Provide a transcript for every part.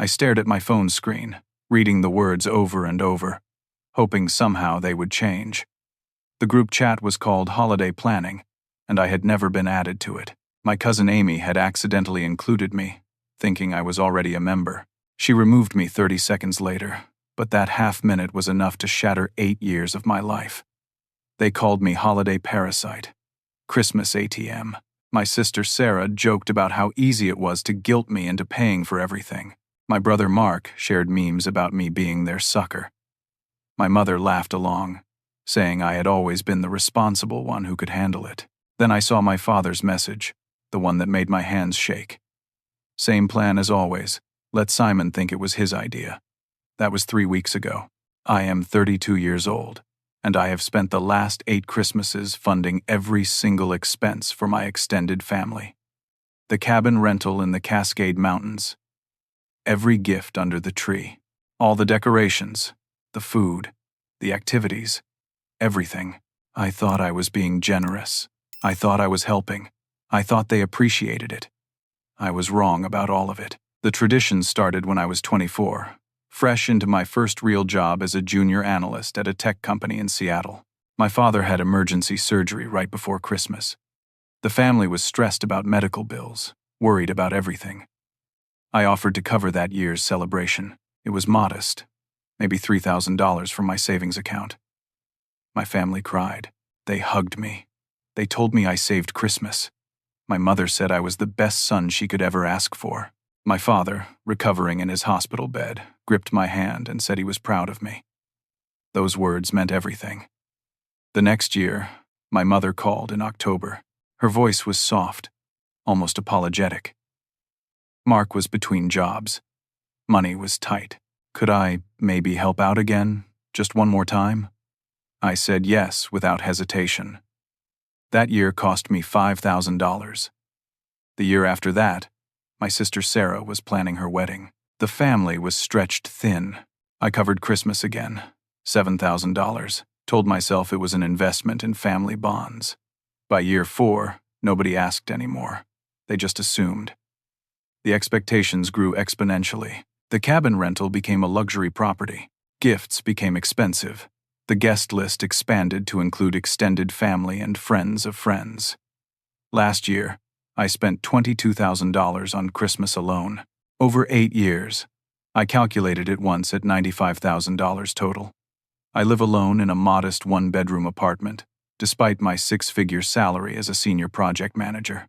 I stared at my phone screen, reading the words over and over, hoping somehow they would change. The group chat was called Holiday Planning, and I had never been added to it. My cousin Amy had accidentally included me, thinking I was already a member. She removed me 30 seconds later, but that half-minute was enough to shatter 8 years of my life. They called me Holiday Parasite, Christmas ATM. My sister Sarah joked about how easy it was to guilt me into paying for everything. My brother Mark shared memes about me being their sucker. My mother laughed along, saying I had always been the responsible one who could handle it. Then I saw my father's message, the one that made my hands shake. Same plan as always, let Simon think it was his idea. That was 3 weeks ago. I am 32 years old, and I have spent the last 8 Christmases funding every single expense for my extended family. The cabin rental in the Cascade Mountains, every gift under the tree, all the decorations, the food, the activities, everything. I thought I was being generous. I thought I was helping. I thought they appreciated it. I was wrong about all of it. The tradition started when I was 24, fresh into my first real job as a junior analyst at a tech company in Seattle. My father had emergency surgery right before Christmas. The family was stressed about medical bills, worried about everything. I offered to cover that year's celebration. It was modest, maybe $3,000 from my savings account. My family cried. They hugged me. They told me I saved Christmas. My mother said I was the best son she could ever ask for. My father, recovering in his hospital bed, gripped my hand and said he was proud of me. Those words meant everything. The next year, my mother called in October. Her voice was soft, almost apologetic. Mark was between jobs. Money was tight. Could I maybe help out again, just one more time? I said yes without hesitation. That year cost me $5,000. The year after that, my sister Sarah was planning her wedding. The family was stretched thin. I covered Christmas again, $7,000. Told myself it was an investment in family bonds. By year 4, nobody asked anymore. They just assumed. The expectations grew exponentially. The cabin rental became a luxury property. Gifts became expensive. The guest list expanded to include extended family and friends of friends. Last year, I spent $22,000 on Christmas alone. Over 8 years, I calculated it once at $95,000 total. I live alone in a modest 1-bedroom apartment, despite my 6-figure salary as a senior project manager.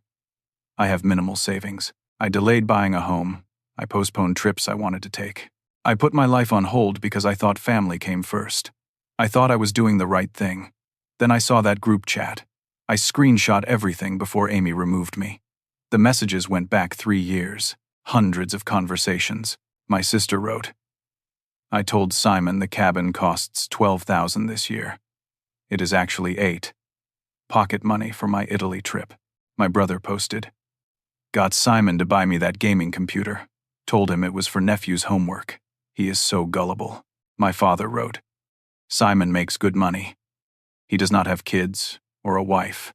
I have minimal savings. I delayed buying a home. I postponed trips I wanted to take. I put my life on hold because I thought family came first. I thought I was doing the right thing. Then I saw that group chat. I screenshot everything before Amy removed me. The messages went back 3 years, hundreds of conversations. My sister wrote, I told Simon the cabin costs $12,000 this year. It is actually $8,000. Pocket money for my Italy trip. My brother posted, got Simon to buy me that gaming computer. Told him it was for nephew's homework. He is so gullible. My father wrote, Simon makes good money. He does not have kids or a wife.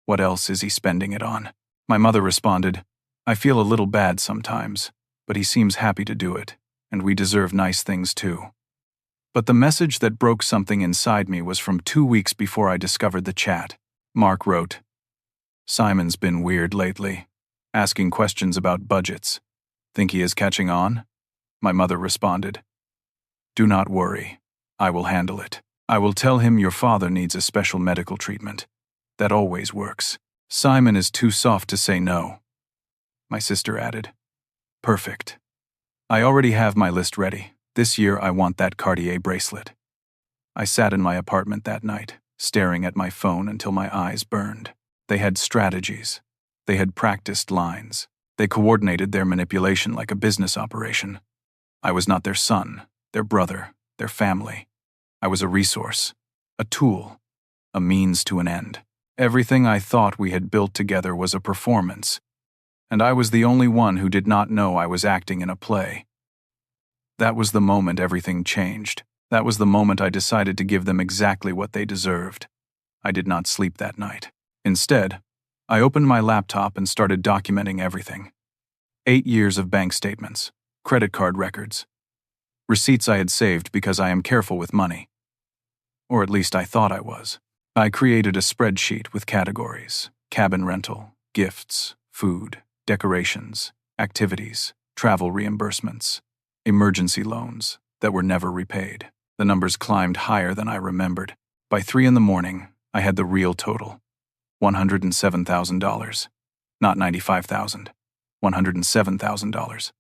What else is he spending it on? My mother responded, I feel a little bad sometimes, but he seems happy to do it, and we deserve nice things too. But the message that broke something inside me was from 2 weeks before I discovered the chat. Mark wrote, Simon's been weird lately, asking questions about budgets. Think he is catching on? My mother responded, do not worry. I will handle it. I will tell him your father needs a special medical treatment. That always works. Simon is too soft to say no. My sister added, perfect. I already have my list ready. This year I want that Cartier bracelet. I sat in my apartment that night, staring at my phone until my eyes burned. They had strategies. They had practiced lines. They coordinated their manipulation like a business operation. I was not their son, their brother, their family. I was a resource, a tool, a means to an end. Everything I thought we had built together was a performance, and I was the only one who did not know I was acting in a play. That was the moment everything changed. That was the moment I decided to give them exactly what they deserved. I did not sleep that night. Instead, I opened my laptop and started documenting everything. 8 years of bank statements, credit card records, receipts I had saved because I am careful with money. Or at least I thought I was. I created a spreadsheet with categories: cabin rental, gifts, food, decorations, activities, travel reimbursements, emergency loans that were never repaid. The numbers climbed higher than I remembered. By 3 in the morning, I had the real total: $107,000. Not $95,000. $107,000.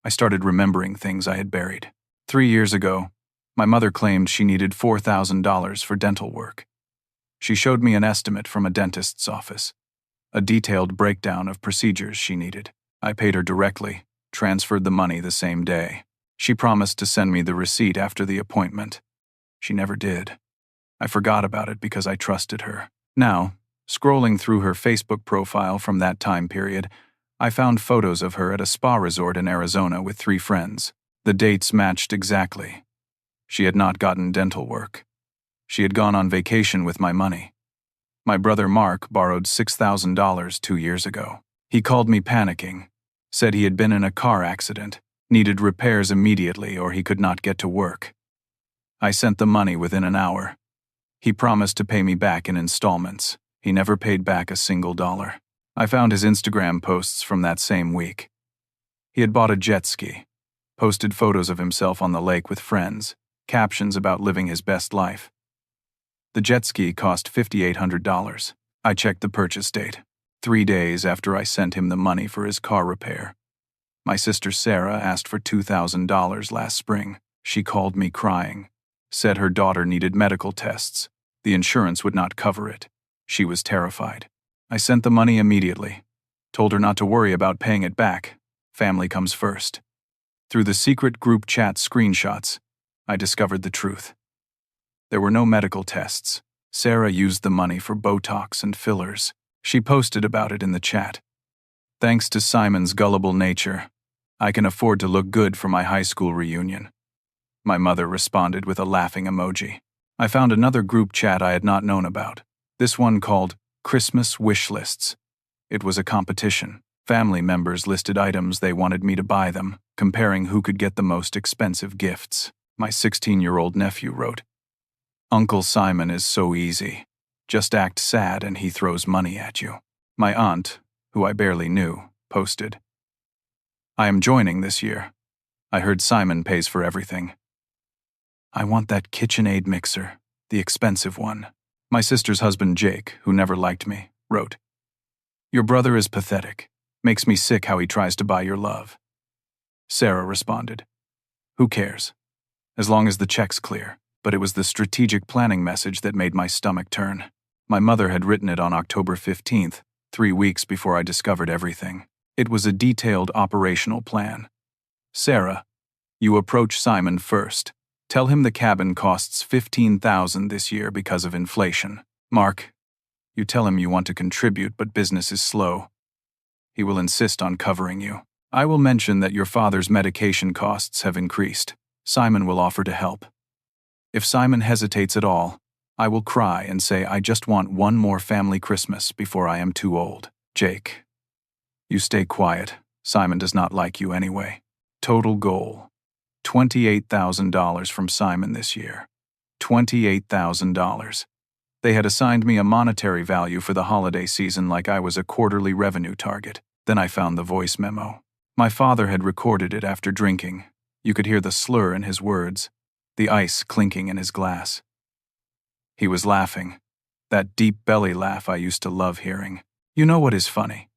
I started remembering things I had buried. 3 years ago, my mother claimed she needed $4,000 for dental work. She showed me an estimate from a dentist's office, a detailed breakdown of procedures she needed. I paid her directly, transferred the money the same day. She promised to send me the receipt after the appointment. She never did. I forgot about it because I trusted her. Now, scrolling through her Facebook profile from that time period, I found photos of her at a spa resort in Arizona with 3 friends. The dates matched exactly. She had not gotten dental work. She had gone on vacation with my money. My brother Mark borrowed $6,000 2 years ago. He called me panicking, said he had been in a car accident, needed repairs immediately or he could not get to work. I sent the money within an hour. He promised to pay me back in installments. He never paid back a single dollar. I found his Instagram posts from that same week. He had bought a jet ski, posted photos of himself on the lake with friends, captions about living his best life. The jet ski cost $5,800. I checked the purchase date, 3 days after I sent him the money for his car repair. My sister Sarah asked for $2,000 last spring. She called me crying, said her daughter needed medical tests. The insurance would not cover it. She was terrified. I sent the money immediately, told her not to worry about paying it back. Family comes first. Through the secret group chat screenshots, I discovered the truth. There were no medical tests. Sarah used the money for Botox and fillers. She posted about it in the chat. Thanks to Simon's gullible nature, I can afford to look good for my high school reunion. My mother responded with a laughing emoji. I found another group chat I had not known about. This one called Christmas Wish Lists. It was a competition. Family members listed items they wanted me to buy them, comparing who could get the most expensive gifts. My 16-year-old nephew wrote, "Uncle Simon is so easy. Just act sad and he throws money at you." My aunt, who I barely knew, posted, "I am joining this year. I heard Simon pays for everything. I want that KitchenAid mixer, the expensive one." My sister's husband Jake, who never liked me, wrote, "Your brother is pathetic. Makes me sick how he tries to buy your love." Sarah responded, "Who cares? As long as the check's clear." But it was the strategic planning message that made my stomach turn. My mother had written it on October 15th, 3 weeks before I discovered everything. It was a detailed operational plan. "Sarah, you approach Simon first. Tell him the cabin costs $15,000 this year because of inflation. Mark, you tell him you want to contribute but business is slow. He will insist on covering you. I will mention that your father's medication costs have increased. Simon will offer to help. If Simon hesitates at all, I will cry and say I just want one more family Christmas before I am too old. Jake, you stay quiet. Simon does not like you anyway. Total goal: $28,000 from Simon this year. $28,000. They had assigned me a monetary value for the holiday season like I was a quarterly revenue target. Then I found the voice memo. My father had recorded it after drinking. You could hear the slur in his words, the ice clinking in his glass. He was laughing, that deep belly laugh I used to love hearing. You know what is funny?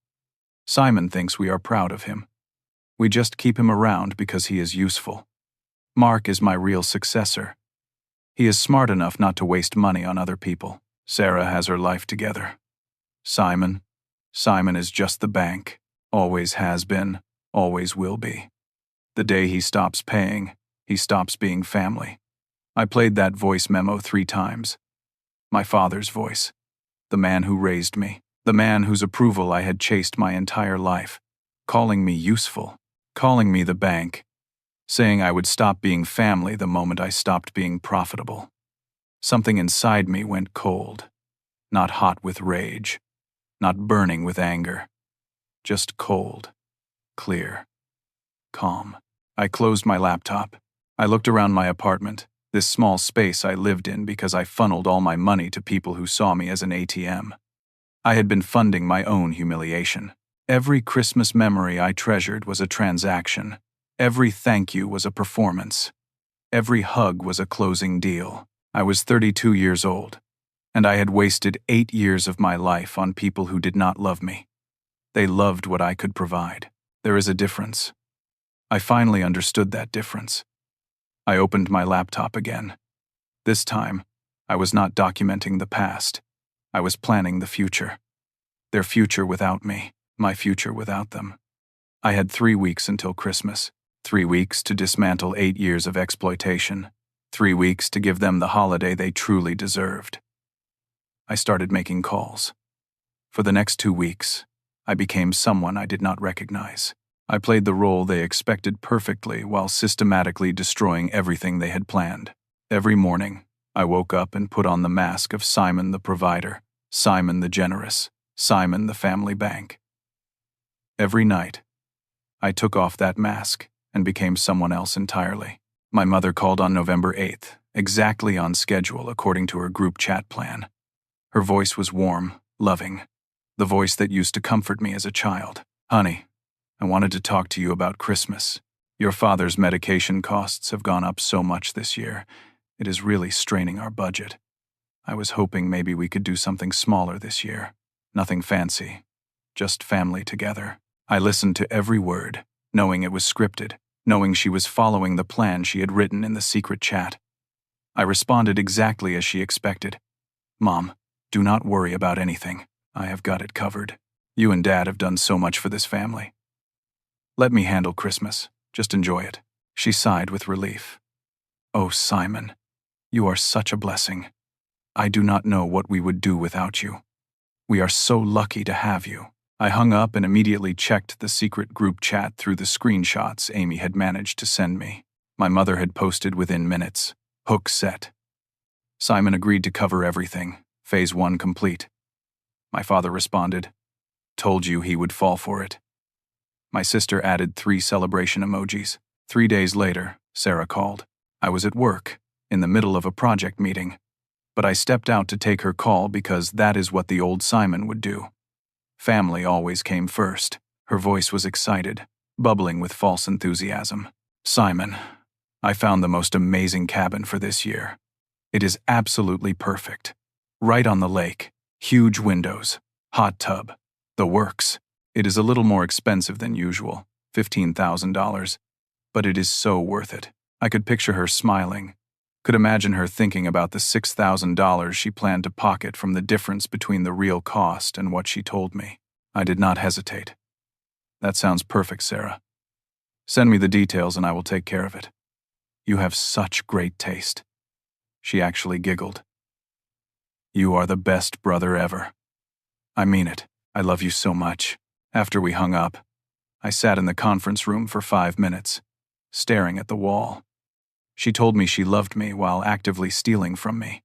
Simon thinks we are proud of him. We just keep him around because he is useful. Mark is my real successor. He is smart enough not to waste money on other people. Sarah has her life together. Simon is just the bank. Always has been, always will be. The day he stops paying, he stops being family. I played that voice memo 3 times. My father's voice. The man who raised me. The man whose approval I had chased my entire life. Calling me useful. Calling me the bank. Saying I would stop being family the moment I stopped being profitable. Something inside me went cold. Not hot with rage. Not burning with anger. Just cold. Clear. calm. I closed my laptop. I looked around my apartment, this small space I lived in because I funneled all my money to people who saw me as an ATM. I had been funding my own humiliation. Every Christmas memory I treasured was a transaction. Every thank you was a performance. Every hug was a closing deal. I was 32 years old, and I had wasted 8 years of my life on people who did not love me. They loved what I could provide. There is a difference. I finally understood that difference. I opened my laptop again. This time, I was not documenting the past. I was planning the future. Their future without me, my future without them. I had 3 weeks until Christmas. 3 weeks to dismantle 8 years of exploitation. 3 weeks to give them the holiday they truly deserved. I started making calls. For the next 2 weeks, I became someone I did not recognize. I played the role they expected perfectly while systematically destroying everything they had planned. Every morning, I woke up and put on the mask of Simon the provider, Simon the generous, Simon the family bank. Every night, I took off that mask and became someone else entirely. My mother called on November 8th, exactly on schedule according to her group chat plan. Her voice was warm, loving, the voice that used to comfort me as a child. "Honey, I wanted to talk to you about Christmas. Your father's medication costs have gone up so much this year. It is really straining our budget. I was hoping maybe we could do something smaller this year. Nothing fancy, just family together." I listened to every word, knowing it was scripted, knowing she was following the plan she had written in the secret chat. I responded exactly as she expected. "Mom, do not worry about anything. I have got it covered. You and Dad have done so much for this family. Let me handle Christmas. Just enjoy it." She sighed with relief. "Oh, Simon, you are such a blessing. I do not know what we would do without you. We are so lucky to have you." I hung up and immediately checked the secret group chat through the screenshots Amy had managed to send me. My mother had posted within minutes. Hook set. Simon agreed to cover everything. Phase 1 complete. My father responded, "Told you he would fall for it." My sister added 3 celebration emojis. 3 days later, Sarah called. I was at work, in the middle of a project meeting, but I stepped out to take her call because that is what the old Simon would do. Family always came first. Her voice was excited, bubbling with false enthusiasm. "Simon, I found the most amazing cabin for this year. It is absolutely perfect. Right on the lake, huge windows, hot tub, the works. It is a little more expensive than usual, $15,000, but it is so worth it." I could picture her smiling, could imagine her thinking about the $6,000 she planned to pocket from the difference between the real cost and what she told me. I did not hesitate. "That sounds perfect, Sarah. Send me the details and I will take care of it. You have such great taste." She actually giggled. "You are the best brother ever. I mean it. I love you so much." After we hung up, I sat in the conference room for 5 minutes, staring at the wall. She told me she loved me while actively stealing from me.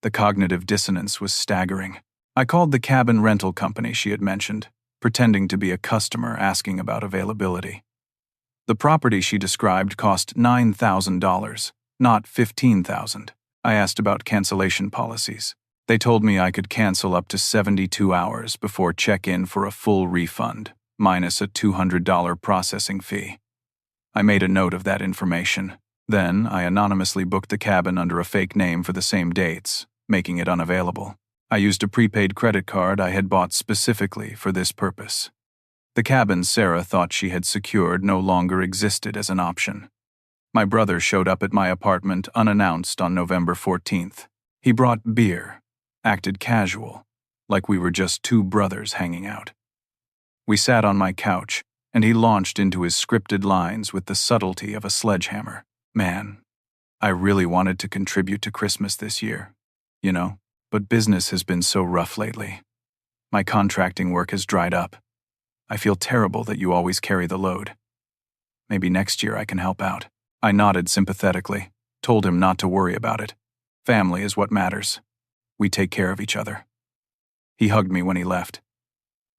The cognitive dissonance was staggering. I called the cabin rental company she had mentioned, pretending to be a customer asking about availability. The property she described cost $9,000, not $15,000. I asked about cancellation policies. They told me I could cancel up to 72 hours before check-in for a full refund, minus a $200 processing fee. I made a note of that information. Then, I anonymously booked the cabin under a fake name for the same dates, making it unavailable. I used a prepaid credit card I had bought specifically for this purpose. The cabin Sarah thought she had secured no longer existed as an option. My brother showed up at my apartment unannounced on November 14th. He brought beer, acted casual, like we were just 2 brothers hanging out. We sat on my couch, and he launched into his scripted lines with the subtlety of a sledgehammer. "Man, I really wanted to contribute to Christmas this year, you know, but business has been so rough lately. My contracting work has dried up. I feel terrible that you always carry the load. Maybe next year I can help out." I nodded sympathetically, told him not to worry about it. Family is what matters. We take care of each other. He hugged me when he left,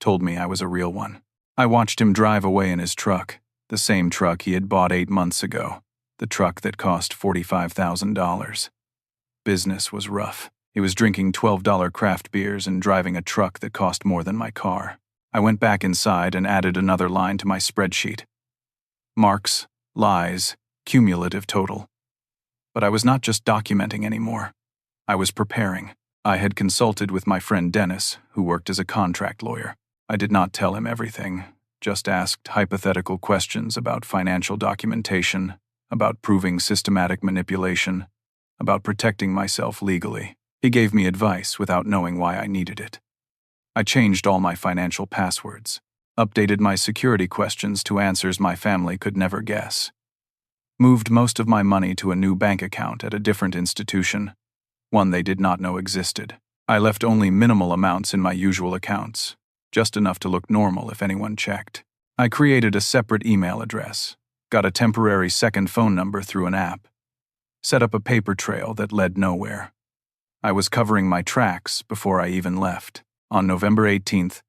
told me I was a real one. I watched him drive away in his truck, The same truck he had bought 8 months ago, the truck that cost $45,000. Business was rough. He was drinking $12 craft beers and driving a truck that cost more than my car. I went back inside and added another line to my spreadsheet. Marks, lies, cumulative total. But I was not just documenting anymore. I was preparing. I had consulted with my friend Dennis, who worked as a contract lawyer. I did not tell him everything, just asked hypothetical questions about financial documentation, about proving systematic manipulation, about protecting myself legally. He gave me advice without knowing why I needed it. I changed all my financial passwords, updated my security questions to answers my family could never guess, moved most of my money to a new bank account at a different institution, one they did not know existed. I left only minimal amounts in my usual accounts, just enough to look normal if anyone checked. I created a separate email address, got a temporary second phone number through an app, set up a paper trail that led nowhere. I was covering my tracks before I even left. On November 18th,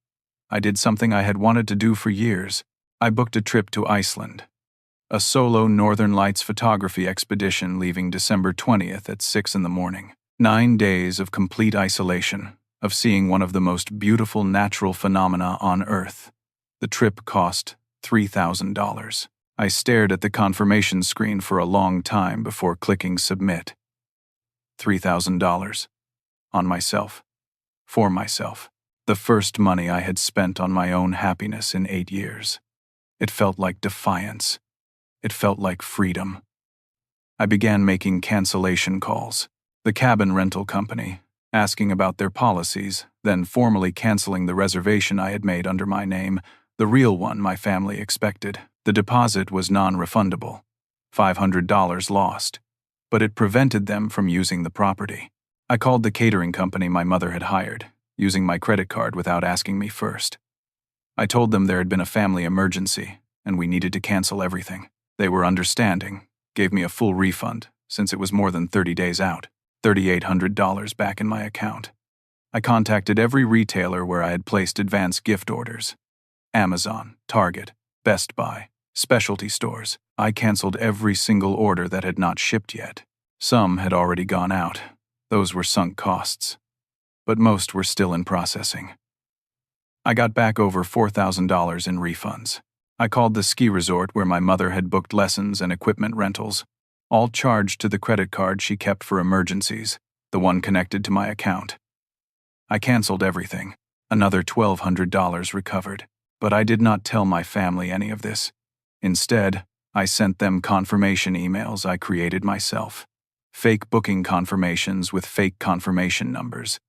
I did something I had wanted to do for years. I booked a trip to Iceland. A solo Northern Lights photography expedition leaving December 20th at 6 in the morning. 9 days of complete isolation, of seeing one of the most beautiful natural phenomena on Earth. The trip cost $3,000. I stared at the confirmation screen for a long time before clicking submit. $3,000. On myself. For myself. The first money I had spent on my own happiness in 8 years. It felt like defiance. It felt like freedom. I began making cancellation calls. The cabin rental company, asking about their policies, then formally canceling the reservation I had made under my name, the real one my family expected. The deposit was non-refundable. $500 lost. But it prevented them from using the property. I called the catering company my mother had hired, using my credit card without asking me first. I told them there had been a family emergency, and we needed to cancel everything. They were understanding, gave me a full refund, since it was more than 30 days out, $3,800 back in my account. I contacted every retailer where I had placed advance gift orders. Amazon, Target, Best Buy, specialty stores. I canceled every single order that had not shipped yet. Some had already gone out. Those were sunk costs. But most were still in processing. I got back over $4,000 in refunds. I called the ski resort where my mother had booked lessons and equipment rentals, all charged to the credit card she kept for emergencies, the one connected to my account. I canceled everything. Another $1,200 recovered. But I did not tell my family any of this. Instead, I sent them confirmation emails I created myself. Fake booking confirmations with fake confirmation numbers.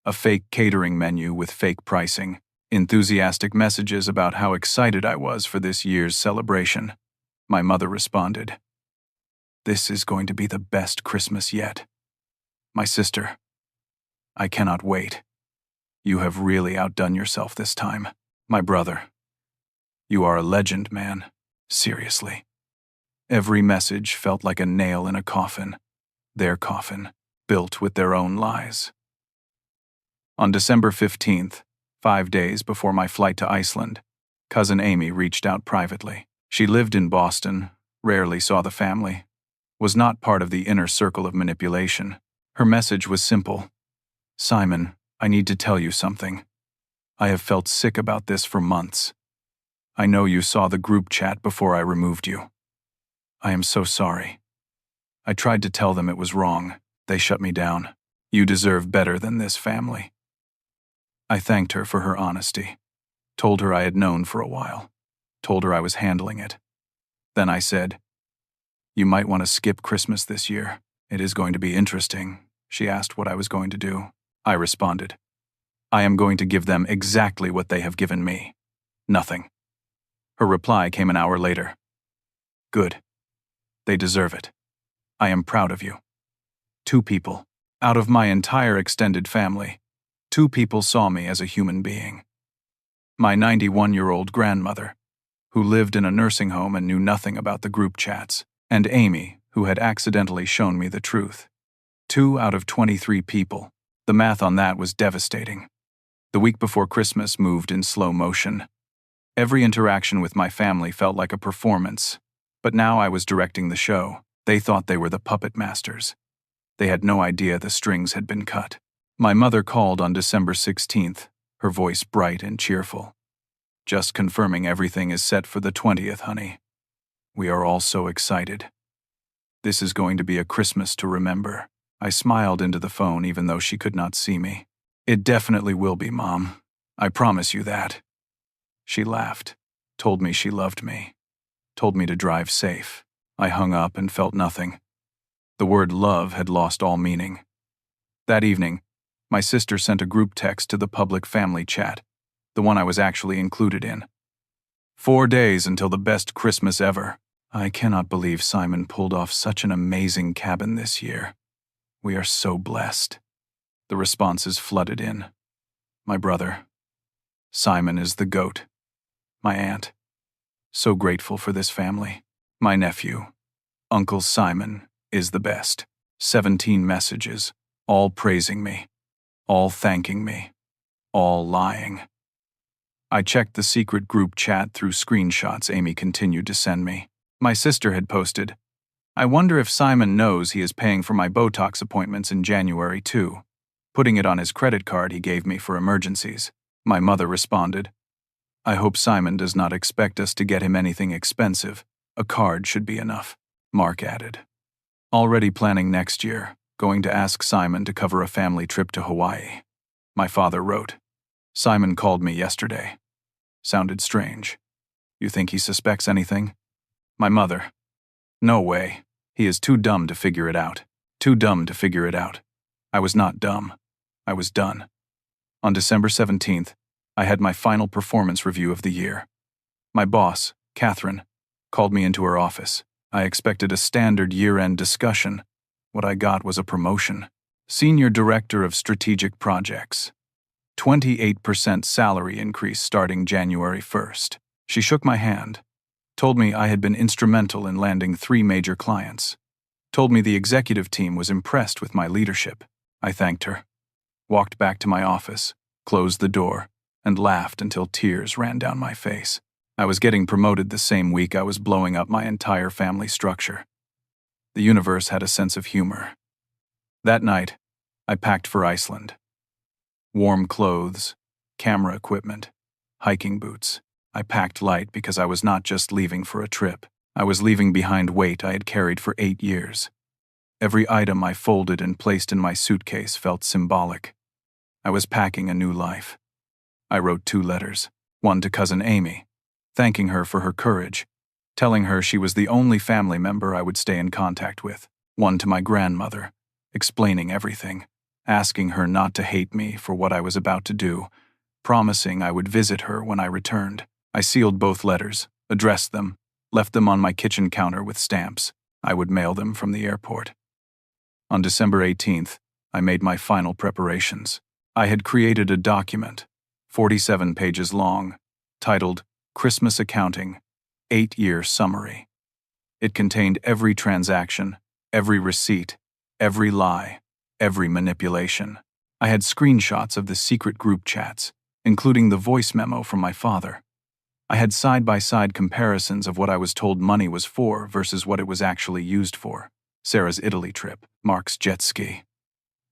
A fake catering menu with fake pricing. Enthusiastic messages about how excited I was for this year's celebration. My mother responded, "This is going to be the best Christmas yet." My sister, "I cannot wait. You have really outdone yourself this time." My brother, "You are a legend, man. Seriously." Every message felt like a nail in a coffin. Their coffin, built with their own lies. On December 15th, 5 days before my flight to Iceland, cousin Amy reached out privately. She lived in Boston, rarely saw the family, was not part of the inner circle of manipulation. Her message was simple. "Simon, I need to tell you something. I have felt sick about this for months. I know you saw the group chat before I removed you. I am so sorry. I tried to tell them it was wrong. They shut me down. You deserve better than this family." I thanked her for her honesty. Told her I had known for a while. Told her I was handling it. Then I said, "You might want to skip Christmas this year. It is going to be interesting." She asked what I was going to do. I responded, "I am going to give them exactly what they have given me. Nothing." Her reply came an hour later. "Good. They deserve it. I am proud of you." 2 people, out of my entire extended family, 2 people saw me as a human being. My 91-year-old grandmother, who lived in a nursing home and knew nothing about the group chats, and Amy, who had accidentally shown me the truth. 2 out of 23 people. The math on that was devastating. The week before Christmas moved in slow motion. Every interaction with my family felt like a performance, but now I was directing the show. They thought they were the puppet masters. They had no idea the strings had been cut. My mother called on December 16th, her voice bright and cheerful. "Just confirming everything is set for the 20th, honey. We are all so excited. This is going to be a Christmas to remember." I smiled into the phone even though she could not see me. "It definitely will be, Mom. I promise you that." She laughed, told me she loved me, told me to drive safe. I hung up and felt nothing. The word love had lost all meaning. That evening, my sister sent a group text to the public family chat, the one I was actually included in. 4 days until the best Christmas ever. I cannot believe Simon pulled off such an amazing cabin this year. We are so blessed. The responses flooded in. My brother. Simon is the GOAT. My aunt. So grateful for this family. My nephew. Uncle Simon is the best. 17 messages, all praising me, all thanking me, all lying. I checked the secret group chat through screenshots Amy continued to send me. My sister had posted, "I wonder if Simon knows he is paying for my Botox appointments in January too, putting it on his credit card he gave me for emergencies." My mother responded, "I hope Simon does not expect us to get him anything expensive. A card should be enough." Mark added, "Already planning next year, going to ask Simon to cover a family trip to Hawaii." My father wrote, "Simon called me yesterday. Sounded strange. You think he suspects anything?" My mother, "No way. He is too dumb to figure it out. Too dumb to figure it out." I was not dumb. I was done. On December 17th, I had my final performance review of the year. My boss, Catherine, called me into her office. I expected a standard year-end discussion. What I got was a promotion. Senior Director of Strategic Projects. 28% salary increase starting January 1st. She shook my hand, told me I had been instrumental in landing 3 major clients, told me the executive team was impressed with my leadership. I thanked her, walked back to my office, closed the door, and laughed until tears ran down my face. I was getting promoted the same week I was blowing up my entire family structure. The universe had a sense of humor. That night, I packed for Iceland. Warm clothes, camera equipment, hiking boots. I packed light because I was not just leaving for a trip. I was leaving behind weight I had carried for 8 years. Every item I folded and placed in my suitcase felt symbolic. I was packing a new life. I wrote 2 letters, one to cousin Amy, thanking her for her courage, telling her she was the only family member I would stay in contact with, one to my grandmother, explaining everything, asking her not to hate me for what I was about to do, promising I would visit her when I returned. I sealed both letters, addressed them, left them on my kitchen counter with stamps. I would mail them from the airport. On December 18th, I made my final preparations. I had created a document, 47 pages long, titled Christmas Accounting, 8-Year Summary. It contained every transaction, every receipt, every lie, every manipulation. I had screenshots of the secret group chats, including the voice memo from my father. I had side-by-side comparisons of what I was told money was for versus what it was actually used for. Sarah's Italy trip, Mark's jet ski,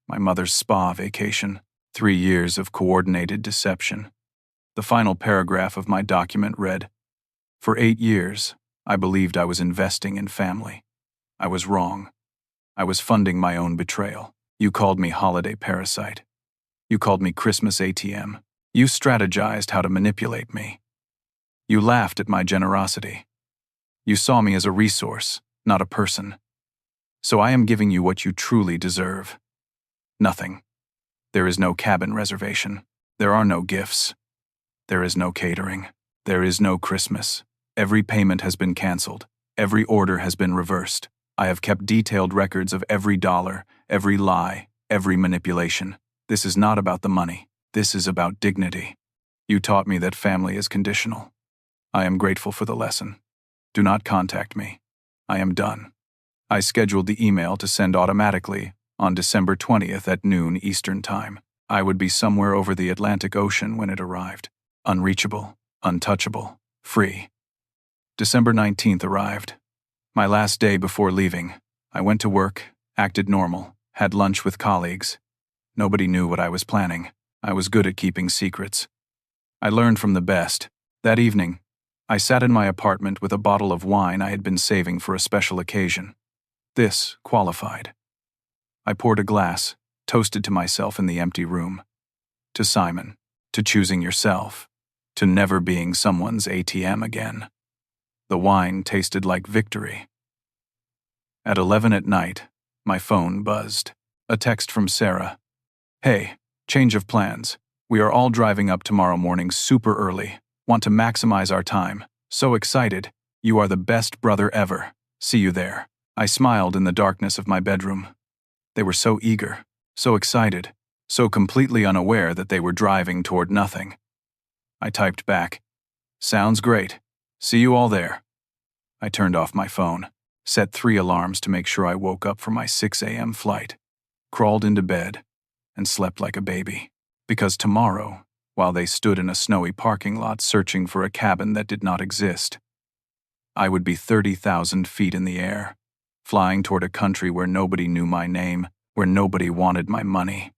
my mother's spa vacation, 3 years of coordinated deception. The final paragraph of my document read, "For 8 years, I believed I was investing in family. I was wrong. I was funding my own betrayal. You called me holiday parasite. You called me Christmas ATM. You strategized how to manipulate me. You laughed at my generosity. You saw me as a resource, not a person. So I am giving you what you truly deserve. Nothing. There is no cabin reservation. There are no gifts. There is no catering. There is no Christmas. Every payment has been canceled. Every order has been reversed. I have kept detailed records of every dollar, every lie, every manipulation. This is not about the money. This is about dignity. You taught me that family is conditional. I am grateful for the lesson. Do not contact me. I am done." I scheduled the email to send automatically on December 20th at noon Eastern Time. I would be somewhere over the Atlantic Ocean when it arrived. Unreachable, untouchable, free. December 19th arrived. My last day before leaving. I went to work, acted normal, had lunch with colleagues. Nobody knew what I was planning. I was good at keeping secrets. I learned from the best. That evening, I sat in my apartment with a bottle of wine I had been saving for a special occasion. This qualified. I poured a glass, toasted to myself in the empty room. To Simon, to choosing yourself, to never being someone's ATM again. The wine tasted like victory. At 11 at night, my phone buzzed. A text from Sarah. Hey, change of plans. We are all driving up tomorrow morning super early. Want to maximize our time. So excited. You are the best brother ever. See you there. I smiled in the darkness of my bedroom. They were so eager, so excited, so completely unaware that they were driving toward nothing. I typed back, "Sounds great. See you all there." I turned off my phone, set 3 alarms to make sure I woke up for my 6 a.m. flight, crawled into bed, and slept like a baby. Because tomorrow, while they stood in a snowy parking lot searching for a cabin that did not exist, I would be 30,000 feet in the air, flying toward a country where nobody knew my name, where nobody wanted my money,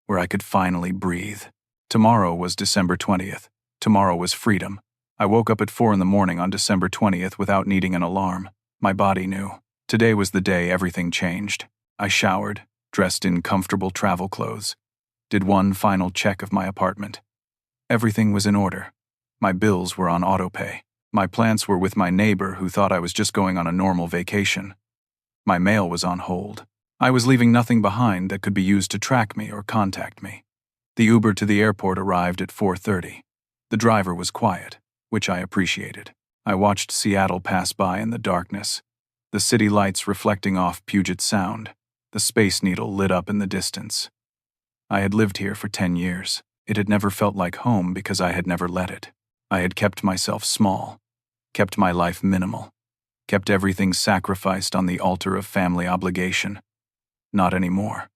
where I could finally breathe. Tomorrow was December 20th. Tomorrow was freedom. I woke up at 4 in the morning on December 20th without needing an alarm. My body knew. Today was the day everything changed. I showered, dressed in comfortable travel clothes, did one final check of my apartment. Everything was in order. My bills were on autopay. My plants were with my neighbor who thought I was just going on a normal vacation. My mail was on hold. I was leaving nothing behind that could be used to track me or contact me. The Uber to the airport arrived at 4:30. The driver was quiet, which I appreciated. I watched Seattle pass by in the darkness, the city lights reflecting off Puget Sound, the Space Needle lit up in the distance. I had lived here for 10 years. It had never felt like home because I had never let it. I had kept myself small, kept my life minimal, kept everything sacrificed on the altar of family obligation. Not anymore.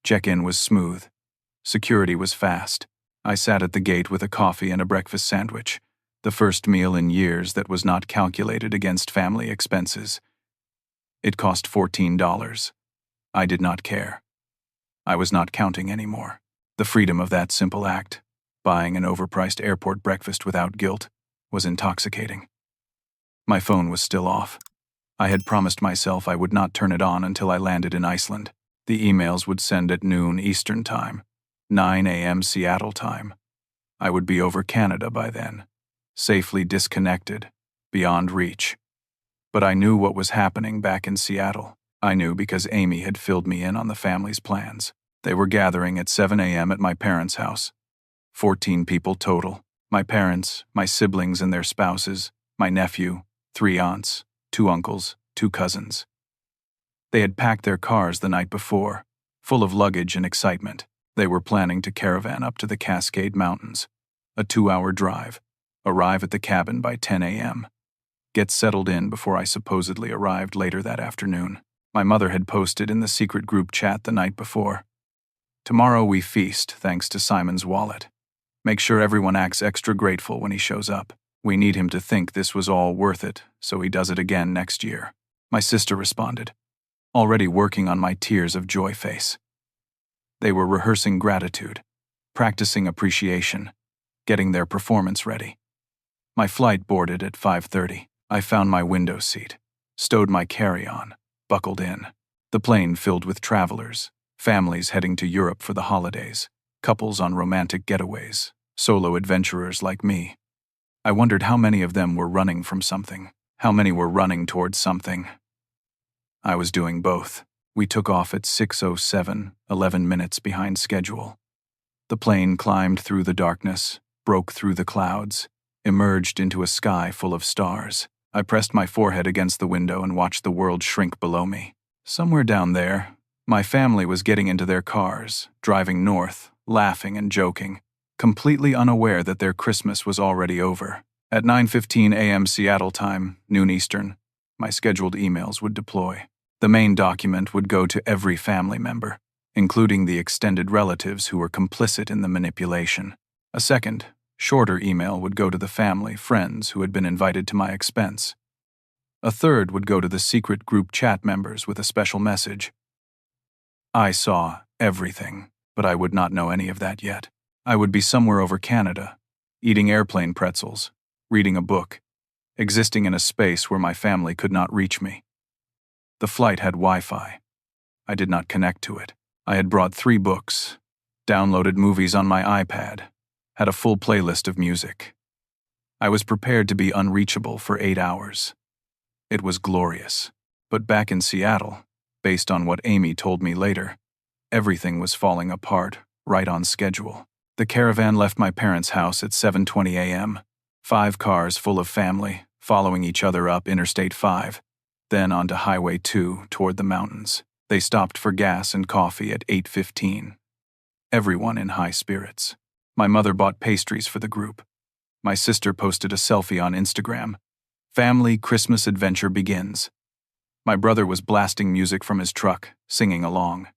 Check-in was smooth. Security was fast. I sat at the gate with a coffee and a breakfast sandwich, the first meal in years that was not calculated against family expenses. It cost $14. I did not care. I was not counting anymore. The freedom of that simple act, buying an overpriced airport breakfast without guilt, was intoxicating. My phone was still off. I had promised myself I would not turn it on until I landed in Iceland. The emails would send at noon Eastern Time, 9 a.m. Seattle time. I would be over Canada by then, safely disconnected, beyond reach. But I knew what was happening back in Seattle. I knew because Amy had filled me in on the family's plans. They were gathering at 7 a.m. at my parents' house. 14 people total. My parents, my siblings and their spouses, my nephew, 3 aunts, 2 uncles, 2 cousins. They had packed their cars the night before, full of luggage and excitement. They were planning to caravan up to the Cascade Mountains, a 2-hour drive, arrive at the cabin by 10 a.m., get settled in before I supposedly arrived later that afternoon. My mother had posted in the secret group chat the night before. Tomorrow we feast thanks to Simon's wallet. Make sure everyone acts extra grateful when he shows up. We need him to think this was all worth it, so he does it again next year. My sister responded, already working on my tears of joy face. They were rehearsing gratitude, practicing appreciation, getting their performance ready. My flight boarded at 5:30. I found my window seat, stowed my carry-on, buckled in. The plane filled with travelers, families heading to Europe for the holidays, couples on romantic getaways, solo adventurers like me. I wondered how many of them were running from something, how many were running towards something. I was doing both. We took off at 6:07, 11 minutes behind schedule. The plane climbed through the darkness, broke through the clouds, emerged into a sky full of stars. I pressed my forehead against the window and watched the world shrink below me. Somewhere down there, my family was getting into their cars, driving north, laughing and joking, completely unaware that their Christmas was already over. At 9:15 a.m. Seattle time, noon Eastern, my scheduled emails would deploy. The main document would go to every family member, including the extended relatives who were complicit in the manipulation. A second, Shorter email would go to the family, friends who had been invited to my expense. A third would go to the secret group chat members with a special message. I saw everything, but I would not know any of that yet. I would be somewhere over Canada, eating airplane pretzels, reading a book, existing in a space where my family could not reach me. The flight had Wi-Fi. I did not connect to it. I had brought 3 books, downloaded movies on my iPad, had a full playlist of music. I was prepared to be unreachable for 8 hours. It was glorious. But back in Seattle, based on what Amy told me later, everything was falling apart, right on schedule. The caravan left my parents' house at 7:20 a.m., 5 cars full of family, following each other up Interstate 5, then onto Highway 2 toward the mountains. They stopped for gas and coffee at 8:15. Everyone in high spirits. My mother bought pastries for the group. My sister posted a selfie on Instagram. Family Christmas adventure begins. My brother was blasting music from his truck, singing along.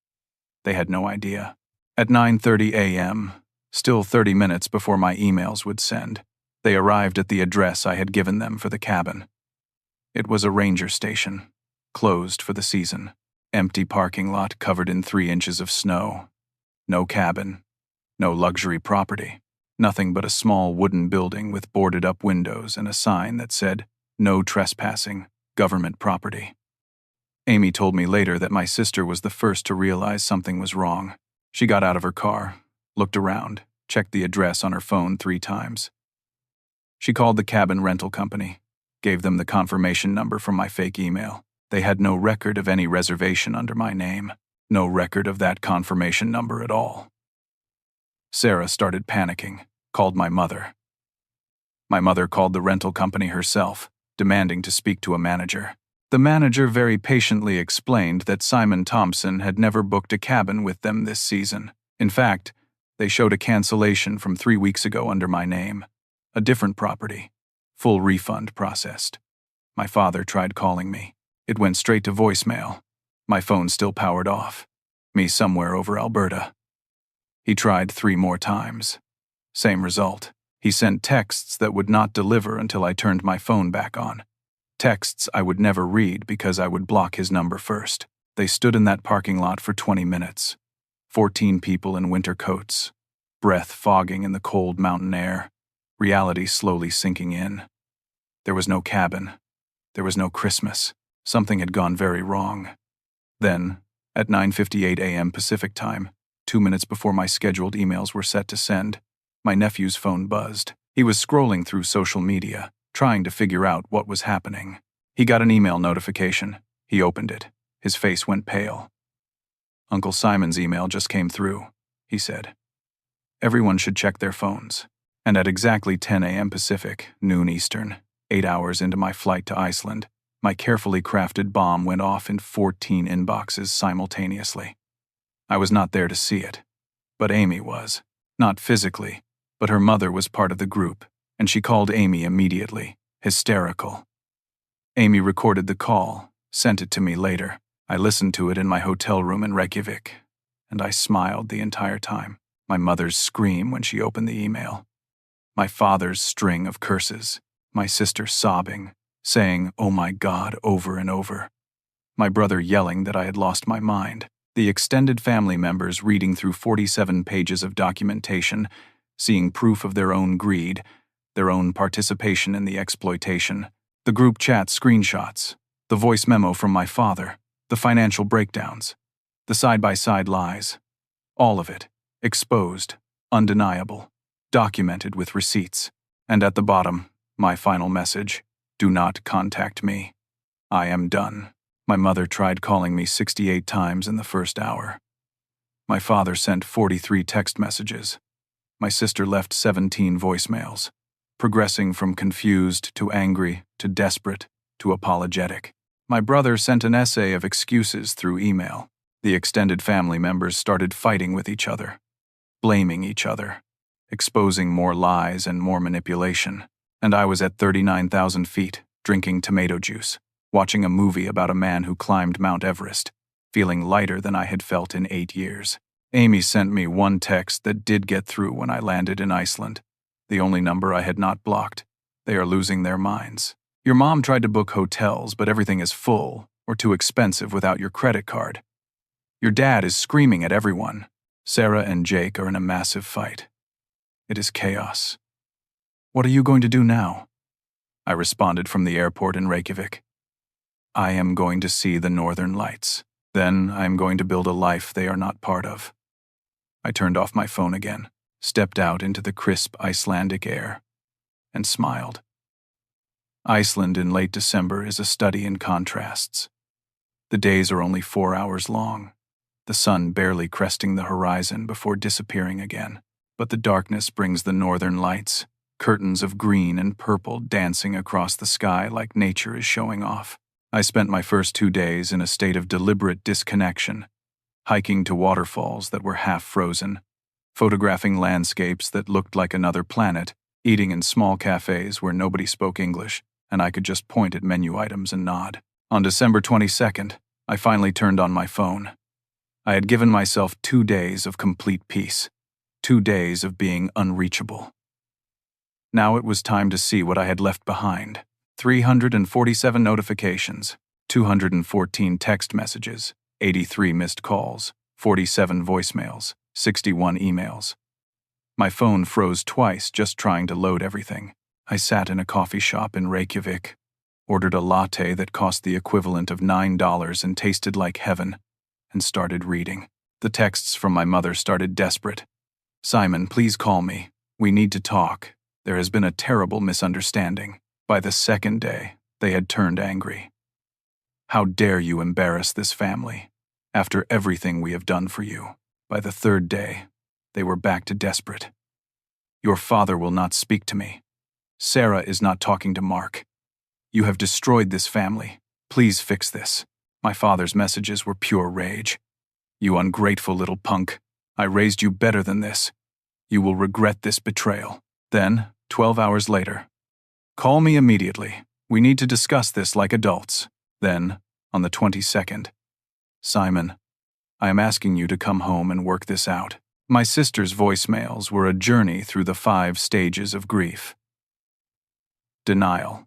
They had no idea. At 9:30 a.m., still 30 minutes before my emails would send, they arrived at the address I had given them for the cabin. It was a ranger station, closed for the season. Empty parking lot covered in 3 inches of snow. No cabin. No luxury property. Nothing but a small wooden building with boarded-up windows and a sign that said, "No trespassing, government property." Amy told me later that my sister was the first to realize something was wrong. She got out of her car, looked around, checked the address on her phone 3 times. She called the cabin rental company, gave them the confirmation number from my fake email. They had no record of any reservation under my name, no record of that confirmation number at all. Sarah started panicking, called my mother. My mother called the rental company herself, demanding to speak to a manager. The manager very patiently explained that Simon Thompson had never booked a cabin with them this season. In fact, they showed a cancellation from 3 weeks ago under my name. A different property. Full refund processed. My father tried calling me. It went straight to voicemail. My phone still powered off. Me somewhere over Alberta. He tried 3 more times. Same result. He sent texts that would not deliver until I turned my phone back on. Texts I would never read because I would block his number first. They stood in that parking lot for 20 minutes. 14 people in winter coats. Breath fogging in the cold mountain air. Reality slowly sinking in. There was no cabin. There was no Christmas. Something had gone very wrong. Then, at 9:58 a.m. Pacific time, 2 minutes before my scheduled emails were set to send, my nephew's phone buzzed. He was scrolling through social media, trying to figure out what was happening. He got an email notification. He opened it. His face went pale. "Uncle Simon's email just came through," he said. "Everyone should check their phones." And at exactly 10 a.m. Pacific, noon Eastern, 8 hours into my flight to Iceland, my carefully crafted bomb went off in 14 inboxes simultaneously. I was not there to see it, but Amy was. Not physically, but her mother was part of the group, and she called Amy immediately, hysterical. Amy recorded the call, sent it to me later. I listened to it in my hotel room in Reykjavik, and I smiled the entire time. My mother's scream when she opened the email. My father's string of curses. My sister sobbing, saying, "Oh my God," over and over. My brother yelling that I had lost my mind. The extended family members reading through 47 pages of documentation, seeing proof of their own greed, their own participation in the exploitation, the group chat screenshots, the voice memo from my father, the financial breakdowns, the side-by-side lies. All of it, exposed, undeniable, documented with receipts. And at the bottom, my final message: do not contact me. I am done. My mother tried calling me 68 times in the first hour. My father sent 43 text messages. My sister left 17 voicemails, progressing from confused to angry to desperate to apologetic. My brother sent an essay of excuses through email. The extended family members started fighting with each other, blaming each other, exposing more lies and more manipulation. And I was at 39,000 feet, drinking tomato juice, watching a movie about a man who climbed Mount Everest, feeling lighter than I had felt in 8 years. Amy sent me one text that did get through when I landed in Iceland. The only number I had not blocked. They are losing their minds. Your mom tried to book hotels, but everything is full or too expensive without your credit card. Your dad is screaming at everyone. Sarah and Jake are in a massive fight. It is chaos. What are you going to do now? I responded from the airport in Reykjavik. I am going to see the northern lights. Then I am going to build a life they are not part of. I turned off my phone again, stepped out into the crisp Icelandic air, and smiled. Iceland in late December is a study in contrasts. The days are only 4 hours long, the sun barely cresting the horizon before disappearing again. But the darkness brings the northern lights, curtains of green and purple dancing across the sky like nature is showing off. I spent my first 2 days in a state of deliberate disconnection, hiking to waterfalls that were half frozen, photographing landscapes that looked like another planet, eating in small cafes where nobody spoke English, and I could just point at menu items and nod. On December 22nd, I finally turned on my phone. I had given myself 2 days of complete peace, 2 days of being unreachable. Now it was time to see what I had left behind. 347 notifications, 214 text messages, 83 missed calls, 47 voicemails, 61 emails. My phone froze twice just trying to load everything. I sat in a coffee shop in Reykjavik, ordered a latte that cost the equivalent of $9 and tasted like heaven, and started reading. The texts from my mother started desperate. Simon, please call me. We need to talk. There has been a terrible misunderstanding. By the second day, they had turned angry. How dare you embarrass this family, after everything we have done for you? By the third day, they were back to desperate. Your father will not speak to me. Sarah is not talking to Mark. You have destroyed this family. Please fix this. My father's messages were pure rage. You ungrateful little punk. I raised you better than this. You will regret this betrayal. Then, 12 hours later, call me immediately. We need to discuss this like adults. Then, on the 22nd, Simon, I am asking you to come home and work this out. My sister's voicemails were a journey through the 5 stages of grief. Denial.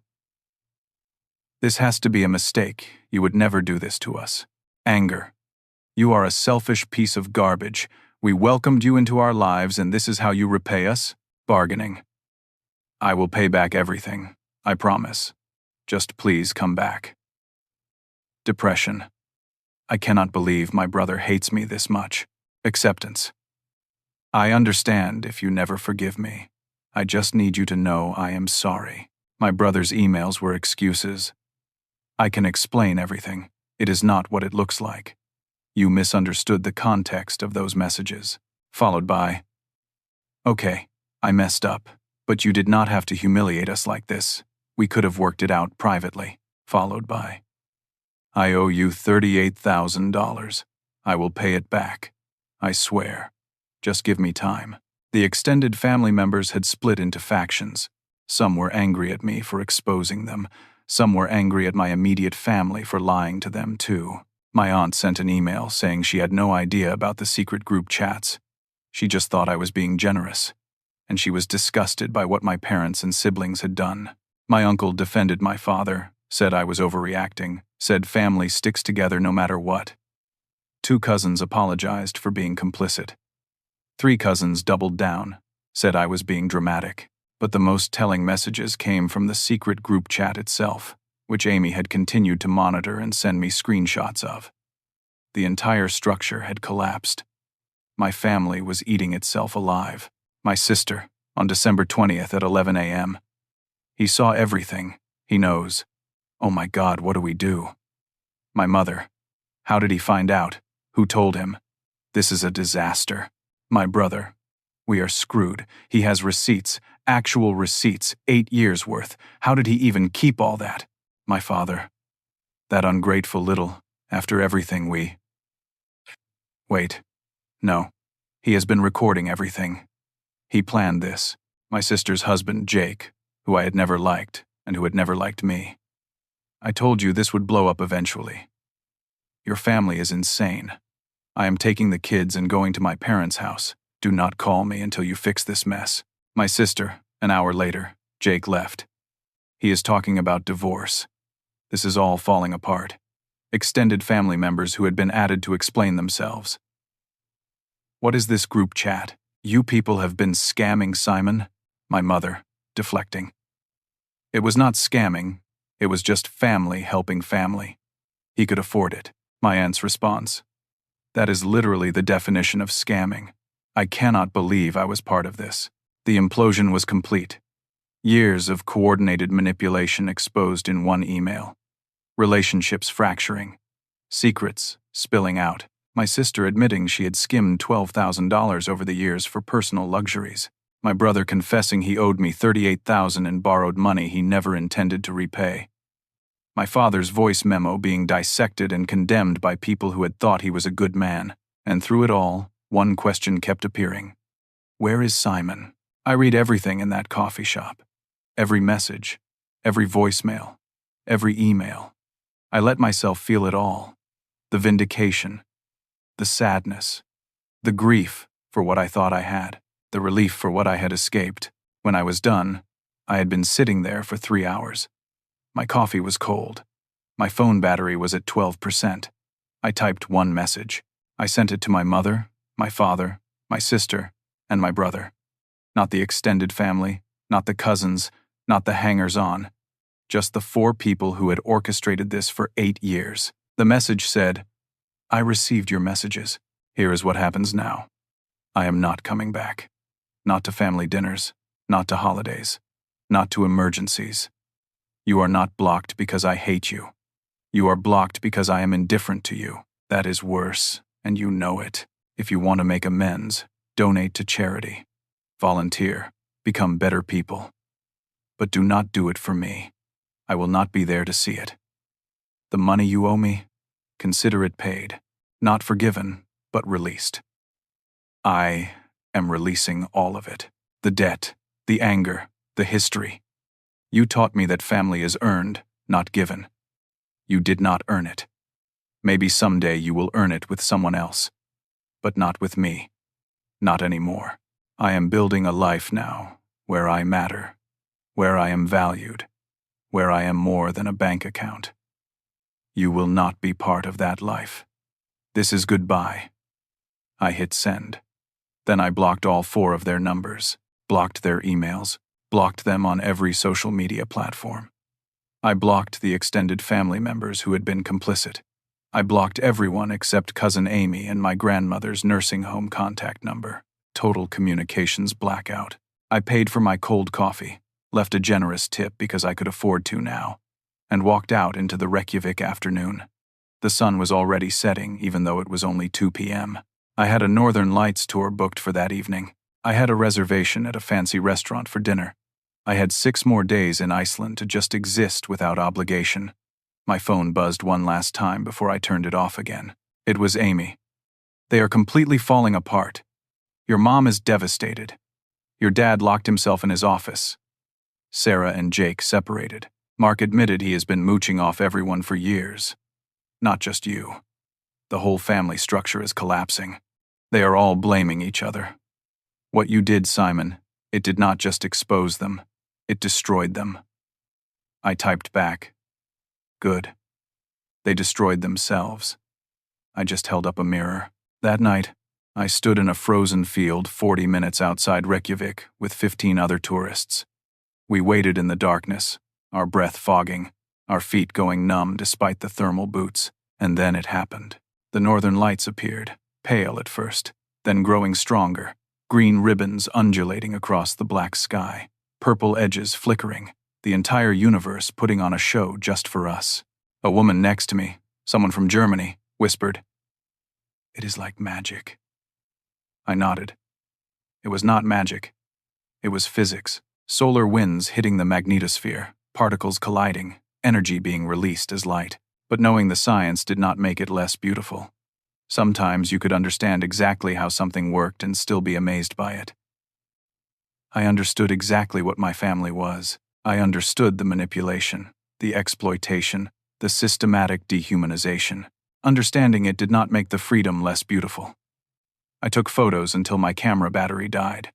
This has to be a mistake. You would never do this to us. Anger. You are a selfish piece of garbage. We welcomed you into our lives and this is how you repay us? Bargaining. I will pay back everything. I promise. Just please come back. Depression. I cannot believe my brother hates me this much. Acceptance. I understand if you never forgive me. I just need you to know I am sorry. My brother's emails were excuses. I can explain everything. It is not what it looks like. You misunderstood the context of those messages. Followed by, okay, I messed up, but you did not have to humiliate us like this. We could have worked it out privately. Followed by, I owe you $38,000. I will pay it back. I swear. Just give me time. The extended family members had split into factions. Some were angry at me for exposing them. Some were angry at my immediate family for lying to them too. My aunt sent an email saying she had no idea about the secret group chats. She just thought I was being generous. And she was disgusted by what my parents and siblings had done. My uncle defended my father, said I was overreacting, said family sticks together no matter what. 2 cousins apologized for being complicit. 3 cousins doubled down, said I was being dramatic. But the most telling messages came from the secret group chat itself, which Amy had continued to monitor and send me screenshots of. The entire structure had collapsed. My family was eating itself alive. My sister, on December 20th at 11 a.m. He saw everything. He knows. Oh my God, what do we do? My mother. How did he find out? Who told him? This is a disaster. My brother. We are screwed. He has receipts, actual receipts, 8 years' worth. How did he even keep all that? My father. That ungrateful little, after everything we... Wait. No. He has been recording everything. He planned this. My sister's husband, Jake, who I had never liked, and who had never liked me. I told you this would blow up eventually. Your family is insane. I am taking the kids and going to my parents' house. Do not call me until you fix this mess. My sister, An hour later, Jake left. He is talking about divorce. This is all falling apart. Extended family members who had been added to explain themselves. What is this group chat? You people have been scamming Simon? My mother, deflecting. It was not scamming, it was just family helping family. He could afford it. My aunt's response. That is literally the definition of scamming. I cannot believe I was part of this. The implosion was complete. Years of coordinated manipulation exposed in one email. Relationships fracturing. Secrets spilling out. My sister admitting she had skimmed $12,000 over the years for personal luxuries. My brother confessing he owed me $38,000 in borrowed money he never intended to repay. My father's voice memo being dissected and condemned by people who had thought he was a good man. And through it all, one question kept appearing. Where is Simon? I read everything in that coffee shop. Every message, every voicemail, every email. I let myself feel it all. The vindication, the sadness, the grief for what I thought I had, the relief for what I had escaped. When I was done, I had been sitting there for 3 hours. My coffee was cold. My phone battery was at 12%. I typed one message. I sent it to my mother, my father, my sister, and my brother. Not the extended family, not the cousins, not the hangers-on. Just the 4 people who had orchestrated this for 8 years. The message said, I received your messages. Here is what happens now. I am not coming back. Not to family dinners, not to holidays, not to emergencies. You are not blocked because I hate you. You are blocked because I am indifferent to you. That is worse, and you know it. If you want to make amends, donate to charity. Volunteer. Become better people. But do not do it for me. I will not be there to see it. The money you owe me, consider it paid. Not forgiven, but released. I am releasing all of it. The debt, the anger, the history. You taught me that family is earned, not given. You did not earn it. Maybe someday you will earn it with someone else. But not with me. Not anymore. I am building a life now, where I matter, where I am valued, where I am more than a bank account. You will not be part of that life. This is goodbye. I hit send. Then I blocked all 4 of their numbers, blocked their emails, blocked them on every social media platform. I blocked the extended family members who had been complicit. I blocked everyone except Cousin Amy and my grandmother's nursing home contact number. Total communications blackout. I paid for my cold coffee, left a generous tip because I could afford to now, and walked out into the Reykjavik afternoon. The sun was already setting even though it was only 2 p.m. I had a Northern Lights tour booked for that evening. I had a reservation at a fancy restaurant for dinner. I had 6 more days in Iceland to just exist without obligation. My phone buzzed one last time before I turned it off again. It was Amy. They are completely falling apart. Your mom is devastated. Your dad locked himself in his office. Sarah and Jake separated. Mark admitted he has been mooching off everyone for years. Not just you. The whole family structure is collapsing. They are all blaming each other. What you did, Simon, it did not just expose them, it destroyed them. I typed back. Good. They destroyed themselves. I just held up a mirror. That night, I stood in a frozen field 40 minutes outside Reykjavik with 15 other tourists. We waited in the darkness, our breath fogging, our feet going numb despite the thermal boots. And then it happened. The northern lights appeared, pale at first, then growing stronger, green ribbons undulating across the black sky, purple edges flickering, the entire universe putting on a show just for us. A woman next to me, someone from Germany, whispered, "It is like magic." I nodded. It was not magic. It was physics. Solar winds hitting the magnetosphere, particles colliding, energy being released as light. But knowing the science did not make it less beautiful. Sometimes you could understand exactly how something worked and still be amazed by it. I understood exactly what my family was. I understood the manipulation, the exploitation, the systematic dehumanization. Understanding it did not make the freedom less beautiful. I took photos until my camera battery died.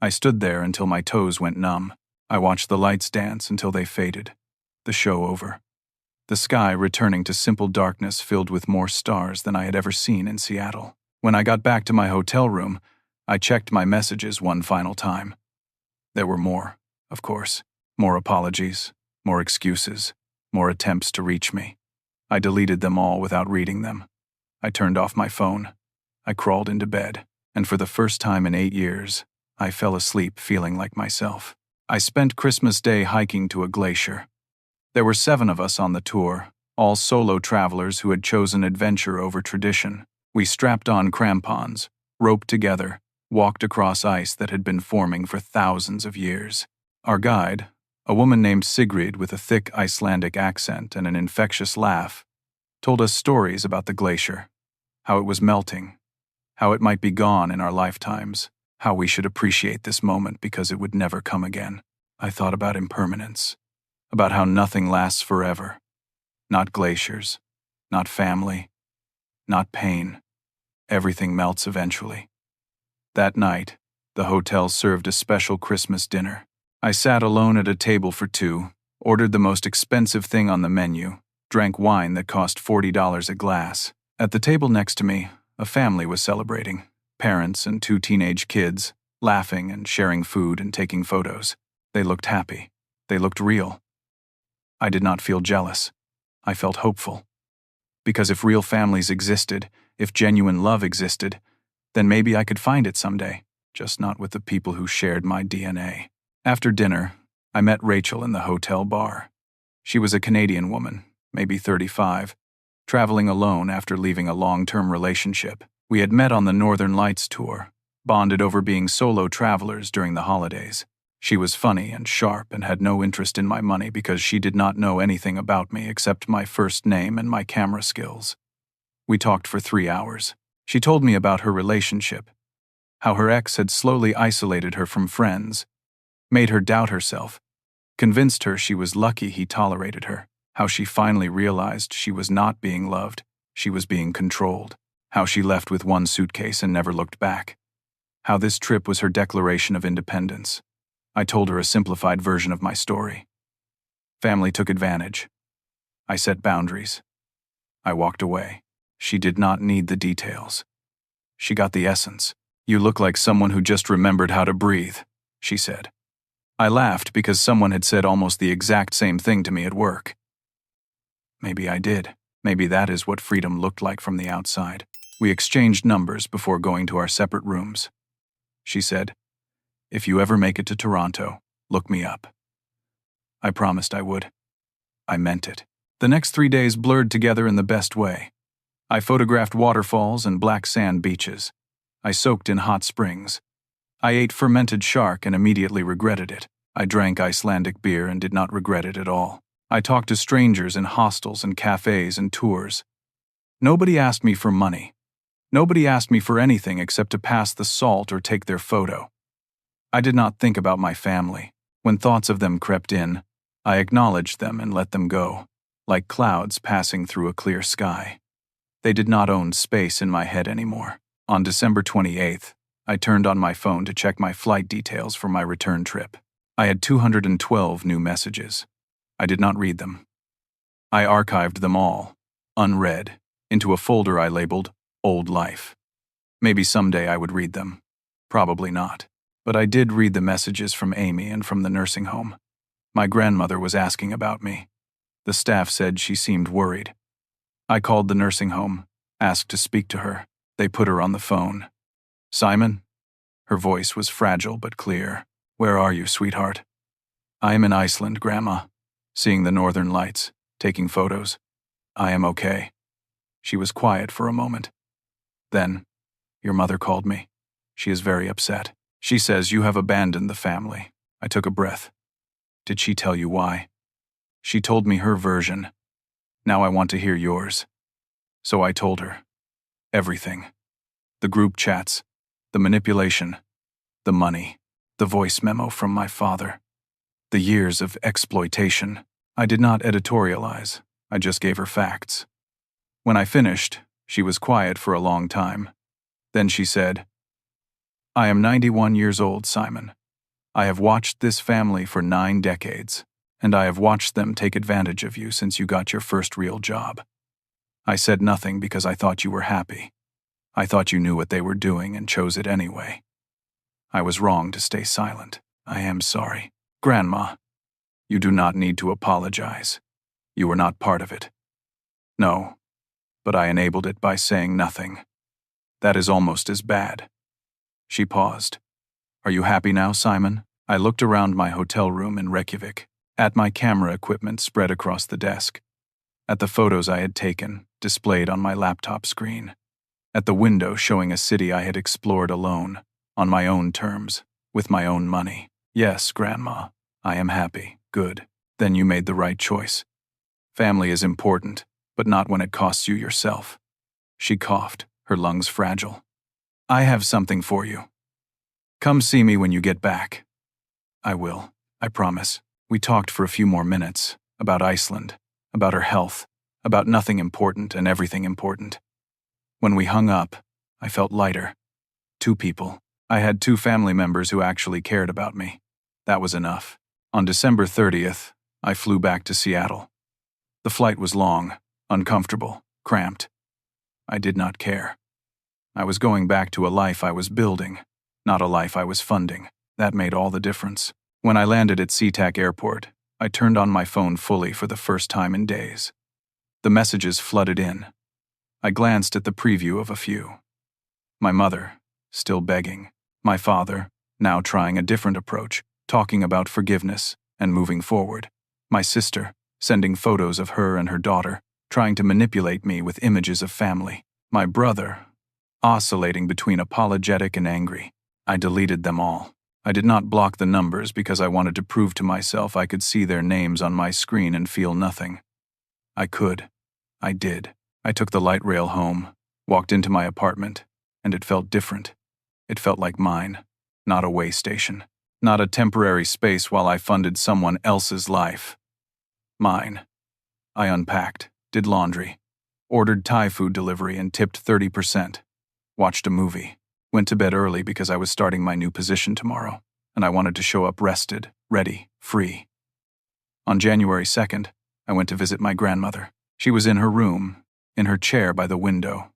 I stood there until my toes went numb. I watched the lights dance until they faded. The show over. The sky returning to simple darkness filled with more stars than I had ever seen in Seattle. When I got back to my hotel room, I checked my messages one final time. There were more, of course. More apologies, more excuses, more attempts to reach me. I deleted them all without reading them. I turned off my phone. I crawled into bed, and for the first time in 8 years, I fell asleep feeling like myself. I spent Christmas Day hiking to a glacier. There were 7 of us on the tour, all solo travelers who had chosen adventure over tradition. We strapped on crampons, roped together, walked across ice that had been forming for thousands of years. Our guide, a woman named Sigrid with a thick Icelandic accent and an infectious laugh, told us stories about the glacier, how it was melting, how it might be gone in our lifetimes, how we should appreciate this moment because it would never come again. I thought about impermanence, about how nothing lasts forever. Not glaciers, not family, not pain. Everything melts eventually. That night, the hotel served a special Christmas dinner. I sat alone at a table for 2, ordered the most expensive thing on the menu, drank wine that cost $40 a glass. At the table next to me, a family was celebrating, parents and 2 teenage kids, laughing and sharing food and taking photos. They looked happy. They looked real. I did not feel jealous. I felt hopeful. Because if real families existed, if genuine love existed, then maybe I could find it someday, just not with the people who shared my DNA. After dinner, I met Rachel in the hotel bar. She was a Canadian woman, maybe 35, traveling alone after leaving a long-term relationship. We had met on the Northern Lights tour, bonded over being solo travelers during the holidays. She was funny and sharp and had no interest in my money because she did not know anything about me except my first name and my camera skills. We talked for 3 hours. She told me about her relationship, how her ex had slowly isolated her from friends, made her doubt herself, convinced her she was lucky he tolerated her, how she finally realized she was not being loved, she was being controlled, how she left with 1 suitcase and never looked back, how this trip was her declaration of independence. I told her a simplified version of my story. Family took advantage. I set boundaries. I walked away. She did not need the details. She got the essence. "You look like someone who just remembered how to breathe," she said. I laughed because someone had said almost the exact same thing to me at work. Maybe I did. Maybe that is what freedom looked like from the outside. We exchanged numbers before going to our separate rooms. She said, "If you ever make it to Toronto, look me up." I promised I would. I meant it. The next 3 days blurred together in the best way. I photographed waterfalls and black sand beaches. I soaked in hot springs. I ate fermented shark and immediately regretted it. I drank Icelandic beer and did not regret it at all. I talked to strangers in hostels and cafes and tours. Nobody asked me for money. Nobody asked me for anything except to pass the salt or take their photo. I did not think about my family. When thoughts of them crept in, I acknowledged them and let them go, like clouds passing through a clear sky. They did not own space in my head anymore. On December 28th, I turned on my phone to check my flight details for my return trip. I had 212 new messages. I did not read them. I archived them all, unread, into a folder I labeled Old Life. Maybe someday I would read them. Probably not. But I did read the messages from Amy and from the nursing home. My grandmother was asking about me. The staff said she seemed worried. I called the nursing home, asked to speak to her. They put her on the phone. "Simon?" Her voice was fragile but clear. "Where are you, sweetheart?" "I am in Iceland, Grandma, seeing the northern lights, taking photos. I am okay." She was quiet for a moment. Then, "Your mother called me. She is very upset. She says you have abandoned the family." I took a breath. "Did she tell you why?" "She told me her version. Now I want to hear yours." So I told her. Everything. The group chats, the manipulation, the money, the voice memo from my father, the years of exploitation. I did not editorialize. I just gave her facts. When I finished, she was quiet for a long time. Then she said, I am 91 years old, Simon. I have watched this family for 9 decades, and I have watched them take advantage of you since you got your first real job. I said nothing because I thought you were happy. I thought you knew what they were doing and chose it anyway. I was wrong to stay silent. I am sorry. Grandma, you do not need to apologize. You were not part of it. No, but I enabled it by saying nothing. That is almost as bad. She paused. Are you happy now, Simon? I looked around my hotel room in Reykjavik, at my camera equipment spread across the desk, at the photos I had taken, displayed on my laptop screen, at the window showing a city I had explored alone, on my own terms, with my own money. Yes, Grandma, I am happy. Good. Then you made the right choice. Family is important, but not when it costs you yourself. She coughed, her lungs fragile. I have something for you. Come see me when you get back. I will, I promise. We talked for a few more minutes, about Iceland, about her health, about nothing important and everything important. When we hung up, I felt lighter. 2 people. I had 2 family members who actually cared about me. That was enough. On December 30th, I flew back to Seattle. The flight was long, uncomfortable, cramped. I did not care. I was going back to a life I was building, not a life I was funding. That made all the difference. When I landed at SeaTac Airport, I turned on my phone fully for the first time in days. The messages flooded in. I glanced at the preview of a few. My mother, still begging. My father, now trying a different approach, talking about forgiveness and moving forward. My sister, sending photos of her and her daughter, trying to manipulate me with images of family. My brother, oscillating between apologetic and angry. I deleted them all. I did not block the numbers because I wanted to prove to myself I could see their names on my screen and feel nothing. I could. I did. I took the light rail home, walked into my apartment, and it felt different. It felt like mine, not a way station, not a temporary space while I funded someone else's life. Mine. I unpacked, did laundry, ordered Thai food delivery and tipped 30%, watched a movie, went to bed early because I was starting my new position tomorrow, and I wanted to show up rested, ready, free. On January 2nd, I went to visit my grandmother. She was in her room, in her chair by the window,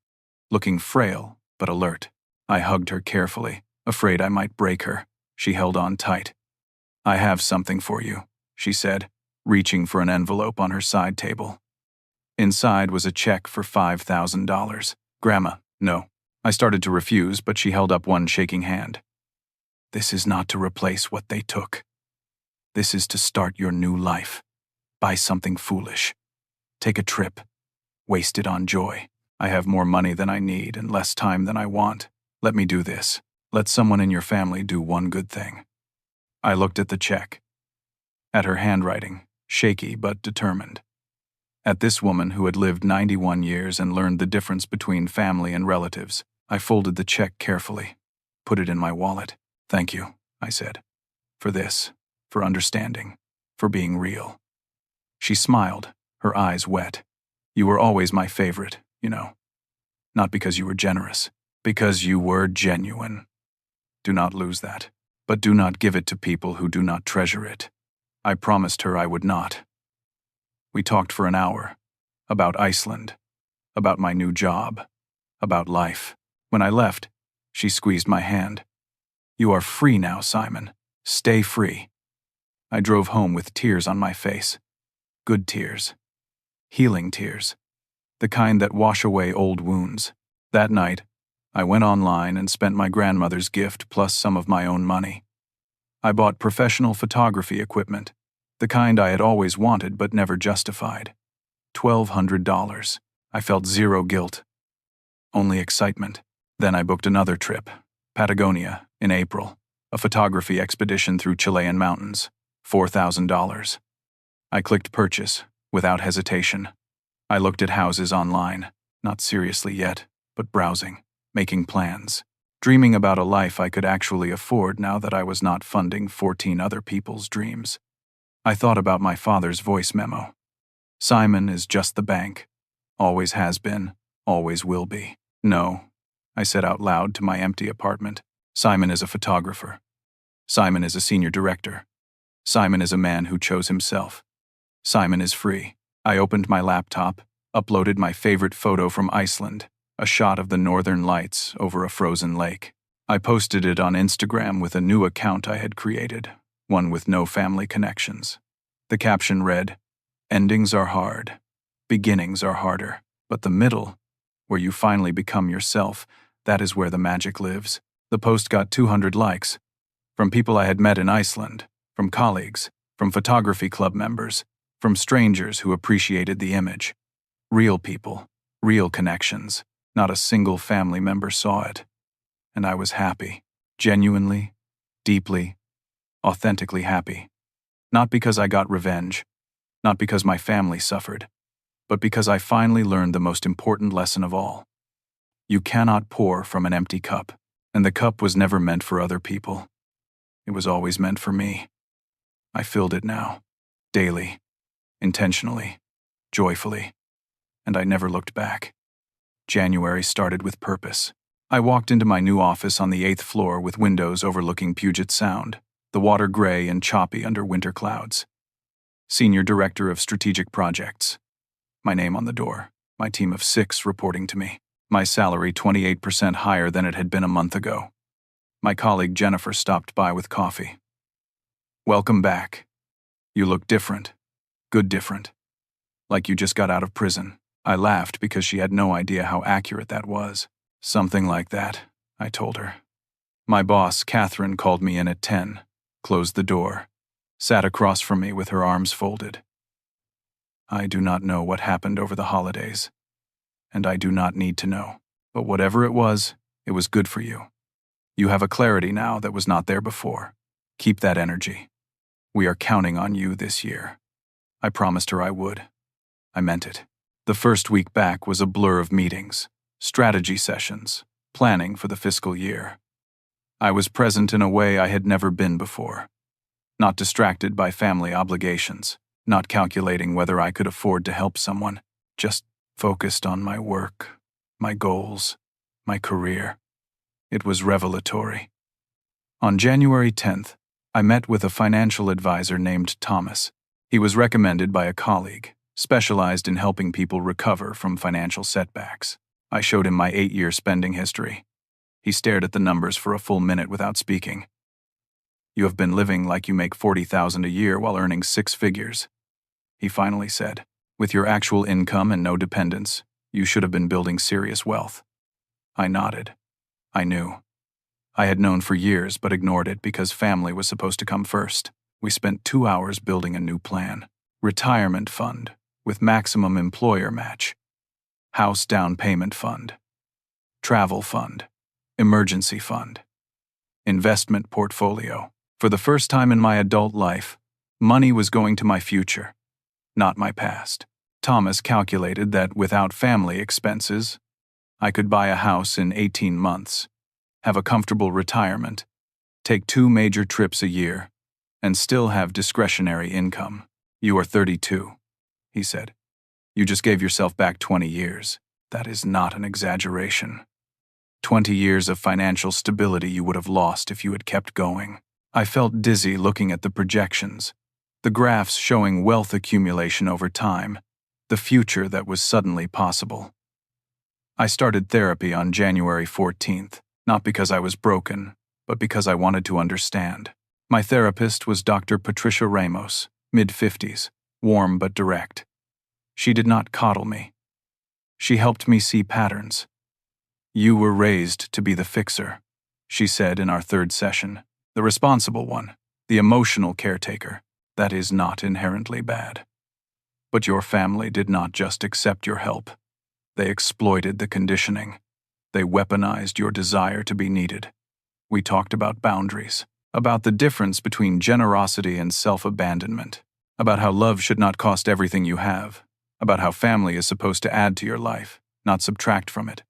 looking frail but alert. I hugged her carefully, afraid I might break her. She held on tight. I have something for you, she said, reaching for an envelope on her side table. Inside was a check for $5,000. Grandma, no. I started to refuse, but she held up one shaking hand. This is not to replace what they took. This is to start your new life. Buy something foolish. Take a trip. Waste it on joy. I have more money than I need and less time than I want. Let me do this. Let someone in your family do one good thing. I looked at the check. At her handwriting, shaky but determined. At this woman who had lived 91 years and learned the difference between family and relatives. I folded the check carefully, put it in my wallet. Thank you, I said. For this, for understanding, for being real. She smiled, her eyes wet. You were always my favorite, you know. Not because you were generous, because you were genuine. Do not lose that, but do not give it to people who do not treasure it. I promised her I would not. We talked for an hour, about Iceland, about my new job, about life. When I left, she squeezed my hand. You are free now, Simon. Stay free. I drove home with tears on my face. Good tears. Healing tears. The kind that wash away old wounds. That night, I went online and spent my grandmother's gift plus some of my own money. I bought professional photography equipment, the kind I had always wanted but never justified. $1,200. I felt zero guilt. Only excitement. Then I booked another trip, Patagonia, in April, a photography expedition through Chilean mountains, $4,000. I clicked purchase, without hesitation. I looked at houses online, not seriously yet, but browsing, making plans, dreaming about a life I could actually afford now that I was not funding 14 other people's dreams. I thought about my father's voice memo. Simon is just the bank. Always has been, always will be. No, I said out loud to my empty apartment. Simon is a photographer. Simon is a senior director. Simon is a man who chose himself. Simon is free. I opened my laptop, uploaded my favorite photo from Iceland, a shot of the northern lights over a frozen lake. I posted it on Instagram with a new account I had created, one with no family connections. The caption read, "Endings are hard. Beginnings are harder. But the middle, where you finally become yourself, that is where the magic lives." The post got 200 likes. From people I had met in Iceland, from colleagues, from photography club members, from strangers who appreciated the image. Real people, real connections. Not a single family member saw it. And I was happy. Genuinely, deeply, authentically happy. Not because I got revenge, not because my family suffered, but because I finally learned the most important lesson of all. You cannot pour from an empty cup, and the cup was never meant for other people. It was always meant for me. I filled it now, daily, intentionally, joyfully, and I never looked back. January started with purpose. I walked into my new office on the 8th floor with windows overlooking Puget Sound, the water gray and choppy under winter clouds. Senior Director of Strategic Projects. My name on the door, my team of 6 reporting to me. My salary 28% higher than it had been a month ago. My colleague Jennifer stopped by with coffee. "Welcome back. You look different. Good different. Like you just got out of prison." I laughed because she had no idea how accurate that was. "Something like that," I told her. My boss, Catherine, called me in at 10, closed the door, sat across from me with her arms folded. "I do not know what happened over the holidays, and I do not need to know. But whatever it was good for you. You have a clarity now that was not there before. Keep that energy. We are counting on you this year." I promised her I would. I meant it. The first week back was a blur of meetings, strategy sessions, planning for the fiscal year. I was present in a way I had never been before. Not distracted by family obligations, not calculating whether I could afford to help someone, just focused on my work, my goals, my career. It was revelatory. On January 10th, I met with a financial advisor named Thomas. He was recommended by a colleague, specialized in helping people recover from financial setbacks. I showed him my 8-year spending history. He stared at the numbers for a full minute without speaking. "You have been living like you make $40,000 a year while earning 6 figures," he finally said. "With your actual income and no dependents, you should have been building serious wealth." I nodded. I knew. I had known for years but ignored it because family was supposed to come first. We spent 2 hours building a new plan. Retirement fund with maximum employer match. House down payment fund. Travel fund. Emergency fund. Investment portfolio. For the first time in my adult life, money was going to my future, not my past. Thomas calculated that without family expenses, I could buy a house in 18 months, have a comfortable retirement, take 2 major trips a year, and still have discretionary income. "You are 32, he said. "You just gave yourself back 20 years. That is not an exaggeration. 20 years of financial stability you would have lost if you had kept going." I felt dizzy looking at the projections, the graphs showing wealth accumulation over time, the future that was suddenly possible. I started therapy on January 14th, not because I was broken, but because I wanted to understand. My therapist was Dr. Patricia Ramos, mid-50s, warm but direct. She did not coddle me. She helped me see patterns. "You were raised to be the fixer," she said in our 3rd session. "The responsible one, the emotional caretaker. That is not inherently bad. But your family did not just accept your help. They exploited the conditioning. They weaponized your desire to be needed." We talked about boundaries, about the difference between generosity and self-abandonment, about how love should not cost everything you have, about how family is supposed to add to your life, not subtract from it.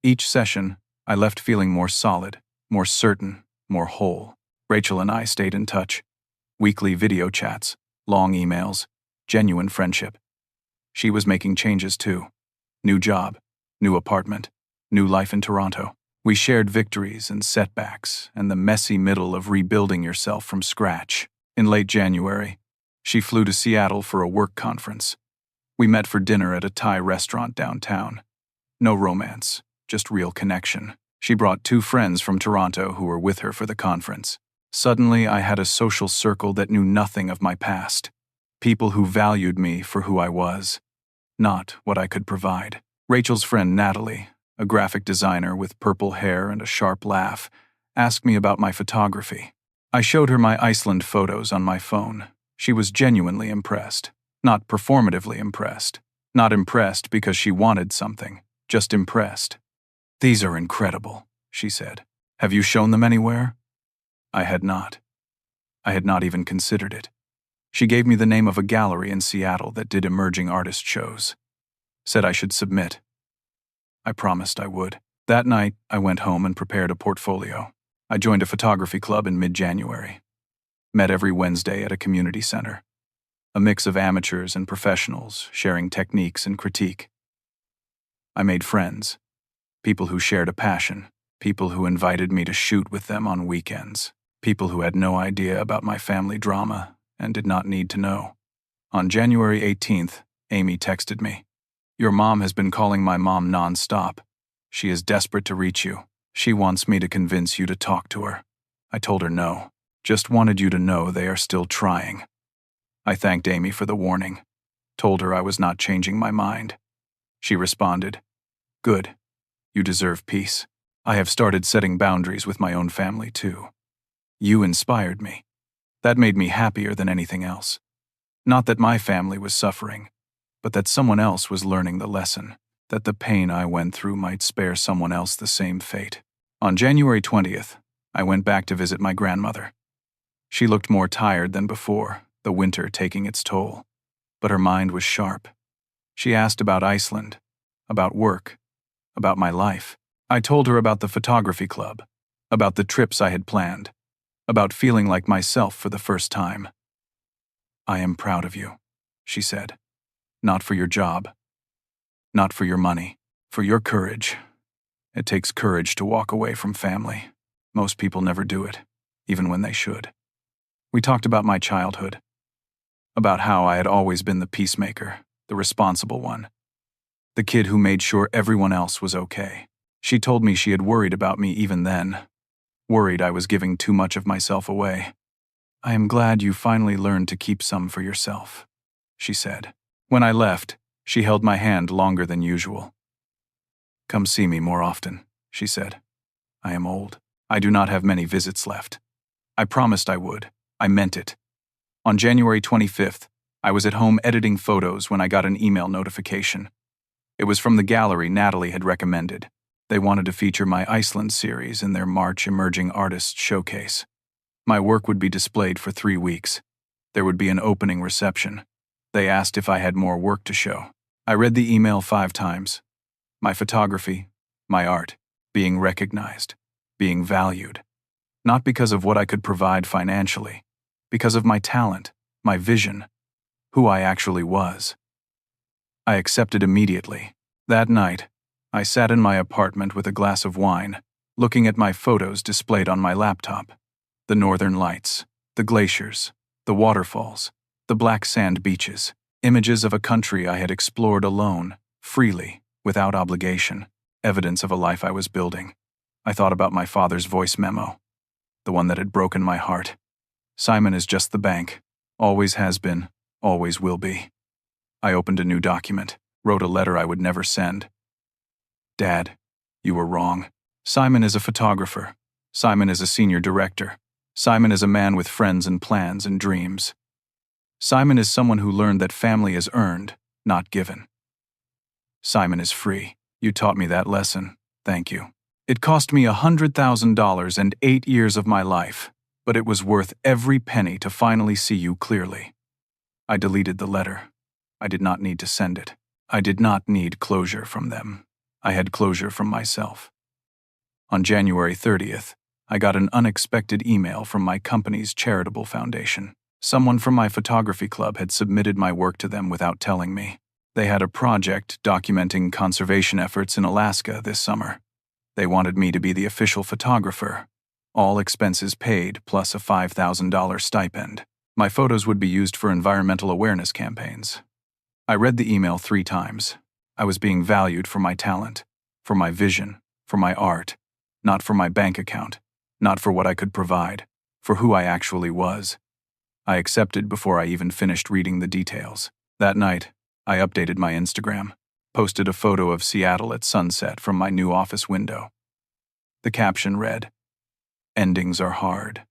Each session, I left feeling more solid, more certain, more whole. Rachel and I stayed in touch. Weekly video chats, long emails, genuine friendship. She was making changes too. New job, new apartment, new life in Toronto. We shared victories and setbacks and the messy middle of rebuilding yourself from scratch. In late January, she flew to Seattle for a work conference. We met for dinner at a Thai restaurant downtown. No romance, just real connection. She brought 2 friends from Toronto who were with her for the conference. Suddenly, I had a social circle that knew nothing of my past. People who valued me for who I was, not what I could provide. Rachel's friend Natalie, a graphic designer with purple hair and a sharp laugh, asked me about my photography. I showed her my Iceland photos on my phone. She was genuinely impressed. Not performatively impressed. Not impressed because she wanted something, just impressed. "These are incredible," she said. "Have you shown them anywhere?" I had not. I had not even considered it. She gave me the name of a gallery in Seattle that did emerging artist shows. Said I should submit. I promised I would. That night, I went home and prepared a portfolio. I joined a photography club in mid-January. Met every Wednesday at a community center. A mix of amateurs and professionals sharing techniques and critique. I made friends. People who shared a passion. People who invited me to shoot with them on weekends. People who had no idea about my family drama and did not need to know. On January 18th, Amy texted me. "Your mom has been calling my mom non-stop. She is desperate to reach you. She wants me to convince you to talk to her." I told her no. Just wanted you to know they are still trying. I thanked Amy for the warning. Told her I was not changing my mind. She responded, "Good. You deserve peace. I have started setting boundaries with my own family too. You inspired me. That made me happier than anything else. Not that my family was suffering, but that someone else was learning the lesson, that the pain I went through might spare someone else the same fate." On January 20th, I went back to visit my grandmother. She looked more tired than before, the winter taking its toll. But her mind was sharp. She asked about Iceland, about work, about my life. I told her about the photography club, about the trips I had planned, about feeling like myself for the first time. "I am proud of you," she said. "Not for your job. Not for your money. For your courage. It takes courage to walk away from family. Most people never do it, even when they should." We talked about my childhood. About how I had always been the peacemaker, the responsible one. The kid who made sure everyone else was okay. She told me she had worried about me even then. Worried I was giving too much of myself away. "I am glad you finally learned to keep some for yourself," she said. When I left, she held my hand longer than usual. "Come see me more often," she said. "I am old. I do not have many visits left." I promised I would. I meant it. On January 25th, I was at home editing photos when I got an email notification. It was from the gallery Natalie had recommended. They wanted to feature my Iceland series in their March Emerging Artists Showcase. My work would be displayed for 3 weeks. There would be an opening reception. They asked if I had more work to show. I read the email 5 times. My photography, my art, being recognized, being valued. Not because of what I could provide financially, because of my talent, my vision, who I actually was. I accepted immediately. That night, I sat in my apartment with a glass of wine, looking at my photos displayed on my laptop. The northern lights, the glaciers, the waterfalls, the black sand beaches, images of a country I had explored alone, freely, without obligation, evidence of a life I was building. I thought about my father's voice memo, the one that had broken my heart. "Simon is just the bank. Always has been, always will be." I opened a new document, wrote a letter I would never send. "Dad, you were wrong. Simon is a photographer. Simon is a senior director. Simon is a man with friends and plans and dreams. Simon is someone who learned that family is earned, not given. Simon is free. You taught me that lesson. Thank you. It cost me $100,000 and 8 years of my life, but it was worth every penny to finally see you clearly." I deleted the letter. I did not need to send it. I did not need closure from them. I had closure from myself. On January 30th, I got an unexpected email from my company's charitable foundation. Someone from my photography club had submitted my work to them without telling me. They had a project documenting conservation efforts in Alaska this summer. They wanted me to be the official photographer. All expenses paid, plus a $5,000 stipend. My photos would be used for environmental awareness campaigns. I read the email 3 times. I was being valued for my talent, for my vision, for my art, not for my bank account, not for what I could provide, for who I actually was. I accepted before I even finished reading the details. That night, I updated my Instagram, posted a photo of Seattle at sunset from my new office window. The caption read, "Endings are hard.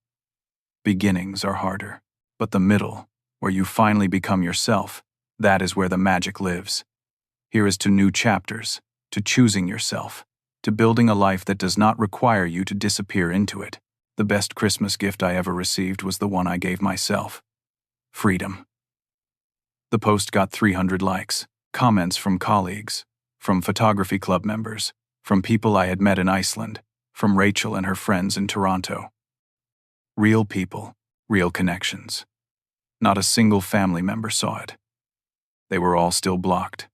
Beginnings are harder. But the middle, where you finally become yourself, that is where the magic lives. Here is to new chapters, to choosing yourself, to building a life that does not require you to disappear into it. The best Christmas gift I ever received was the one I gave myself. Freedom." The post got 300 likes, comments from colleagues, from photography club members, from people I had met in Iceland, from Rachel and her friends in Toronto. Real people, real connections. Not a single family member saw it. They were all still blocked.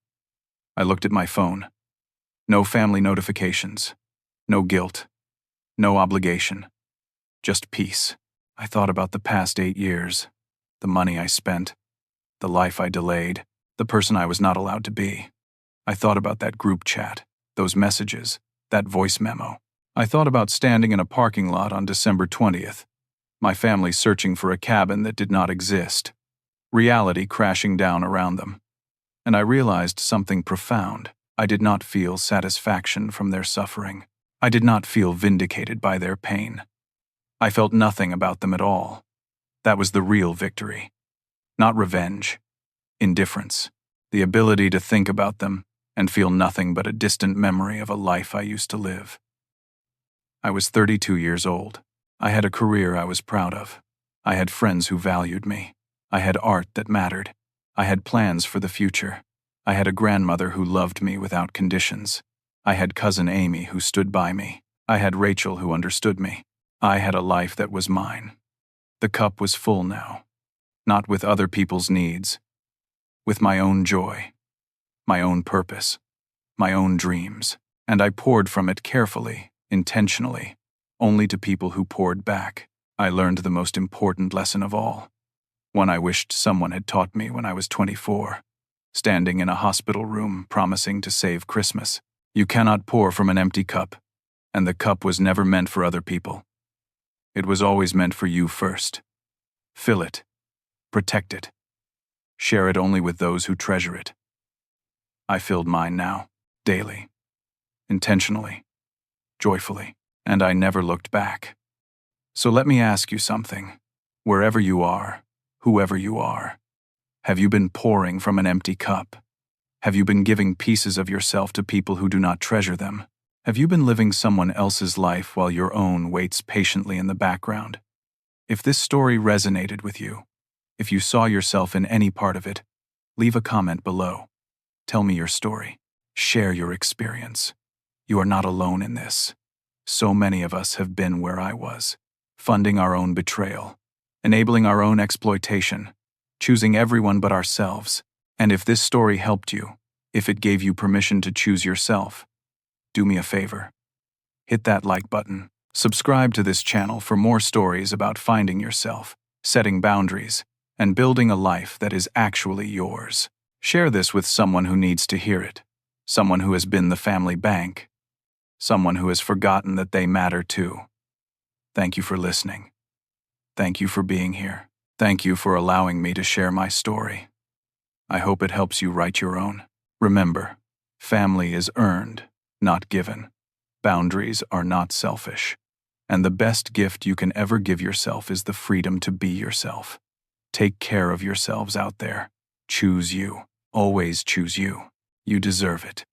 I looked at my phone. No family notifications. No guilt. No obligation. Just peace. I thought about the past 8 years, the money I spent, the life I delayed, the person I was not allowed to be. I thought about that group chat, those messages, that voice memo. I thought about standing in a parking lot on December 20th, my family searching for a cabin that did not exist, reality crashing down around them. And I realized something profound. I did not feel satisfaction from their suffering. I did not feel vindicated by their pain. I felt nothing about them at all. That was the real victory. Not revenge. Indifference. The ability to think about them and feel nothing but a distant memory of a life I used to live. I was 32 years old. I had a career I was proud of. I had friends who valued me. I had art that mattered. I had plans for the future. I had a grandmother who loved me without conditions. I had cousin Amy who stood by me. I had Rachel who understood me. I had a life that was mine. The cup was full now. Not with other people's needs. With my own joy. My own purpose. My own dreams. And I poured from it carefully, intentionally, only to people who poured back. I learned the most important lesson of all. One I wished someone had taught me when I was 24. Standing in a hospital room promising to save Christmas. You cannot pour from an empty cup, and the cup was never meant for other people. It was always meant for you first. Fill it. Protect it. Share it only with those who treasure it. I filled mine now, daily, intentionally, joyfully, and I never looked back. So let me ask you something. Wherever you are, whoever you are, have you been pouring from an empty cup? Have you been giving pieces of yourself to people who do not treasure them? Have you been living someone else's life while your own waits patiently in the background? If this story resonated with you, if you saw yourself in any part of it, leave a comment below. Tell me your story. Share your experience. You are not alone in this. So many of us have been where I was, funding our own betrayal, enabling our own exploitation, choosing everyone but ourselves. And if this story helped you, if it gave you permission to choose yourself, do me a favor. Hit that like button. Subscribe to this channel for more stories about finding yourself, setting boundaries, and building a life that is actually yours. Share this with someone who needs to hear it, someone who has been the family bank, someone who has forgotten that they matter too. Thank you for listening. Thank you for being here. Thank you for allowing me to share my story. I hope it helps you write your own. Remember, family is earned, not given. Boundaries are not selfish. And the best gift you can ever give yourself is the freedom to be yourself. Take care of yourselves out there. Choose you. Always choose you. You deserve it.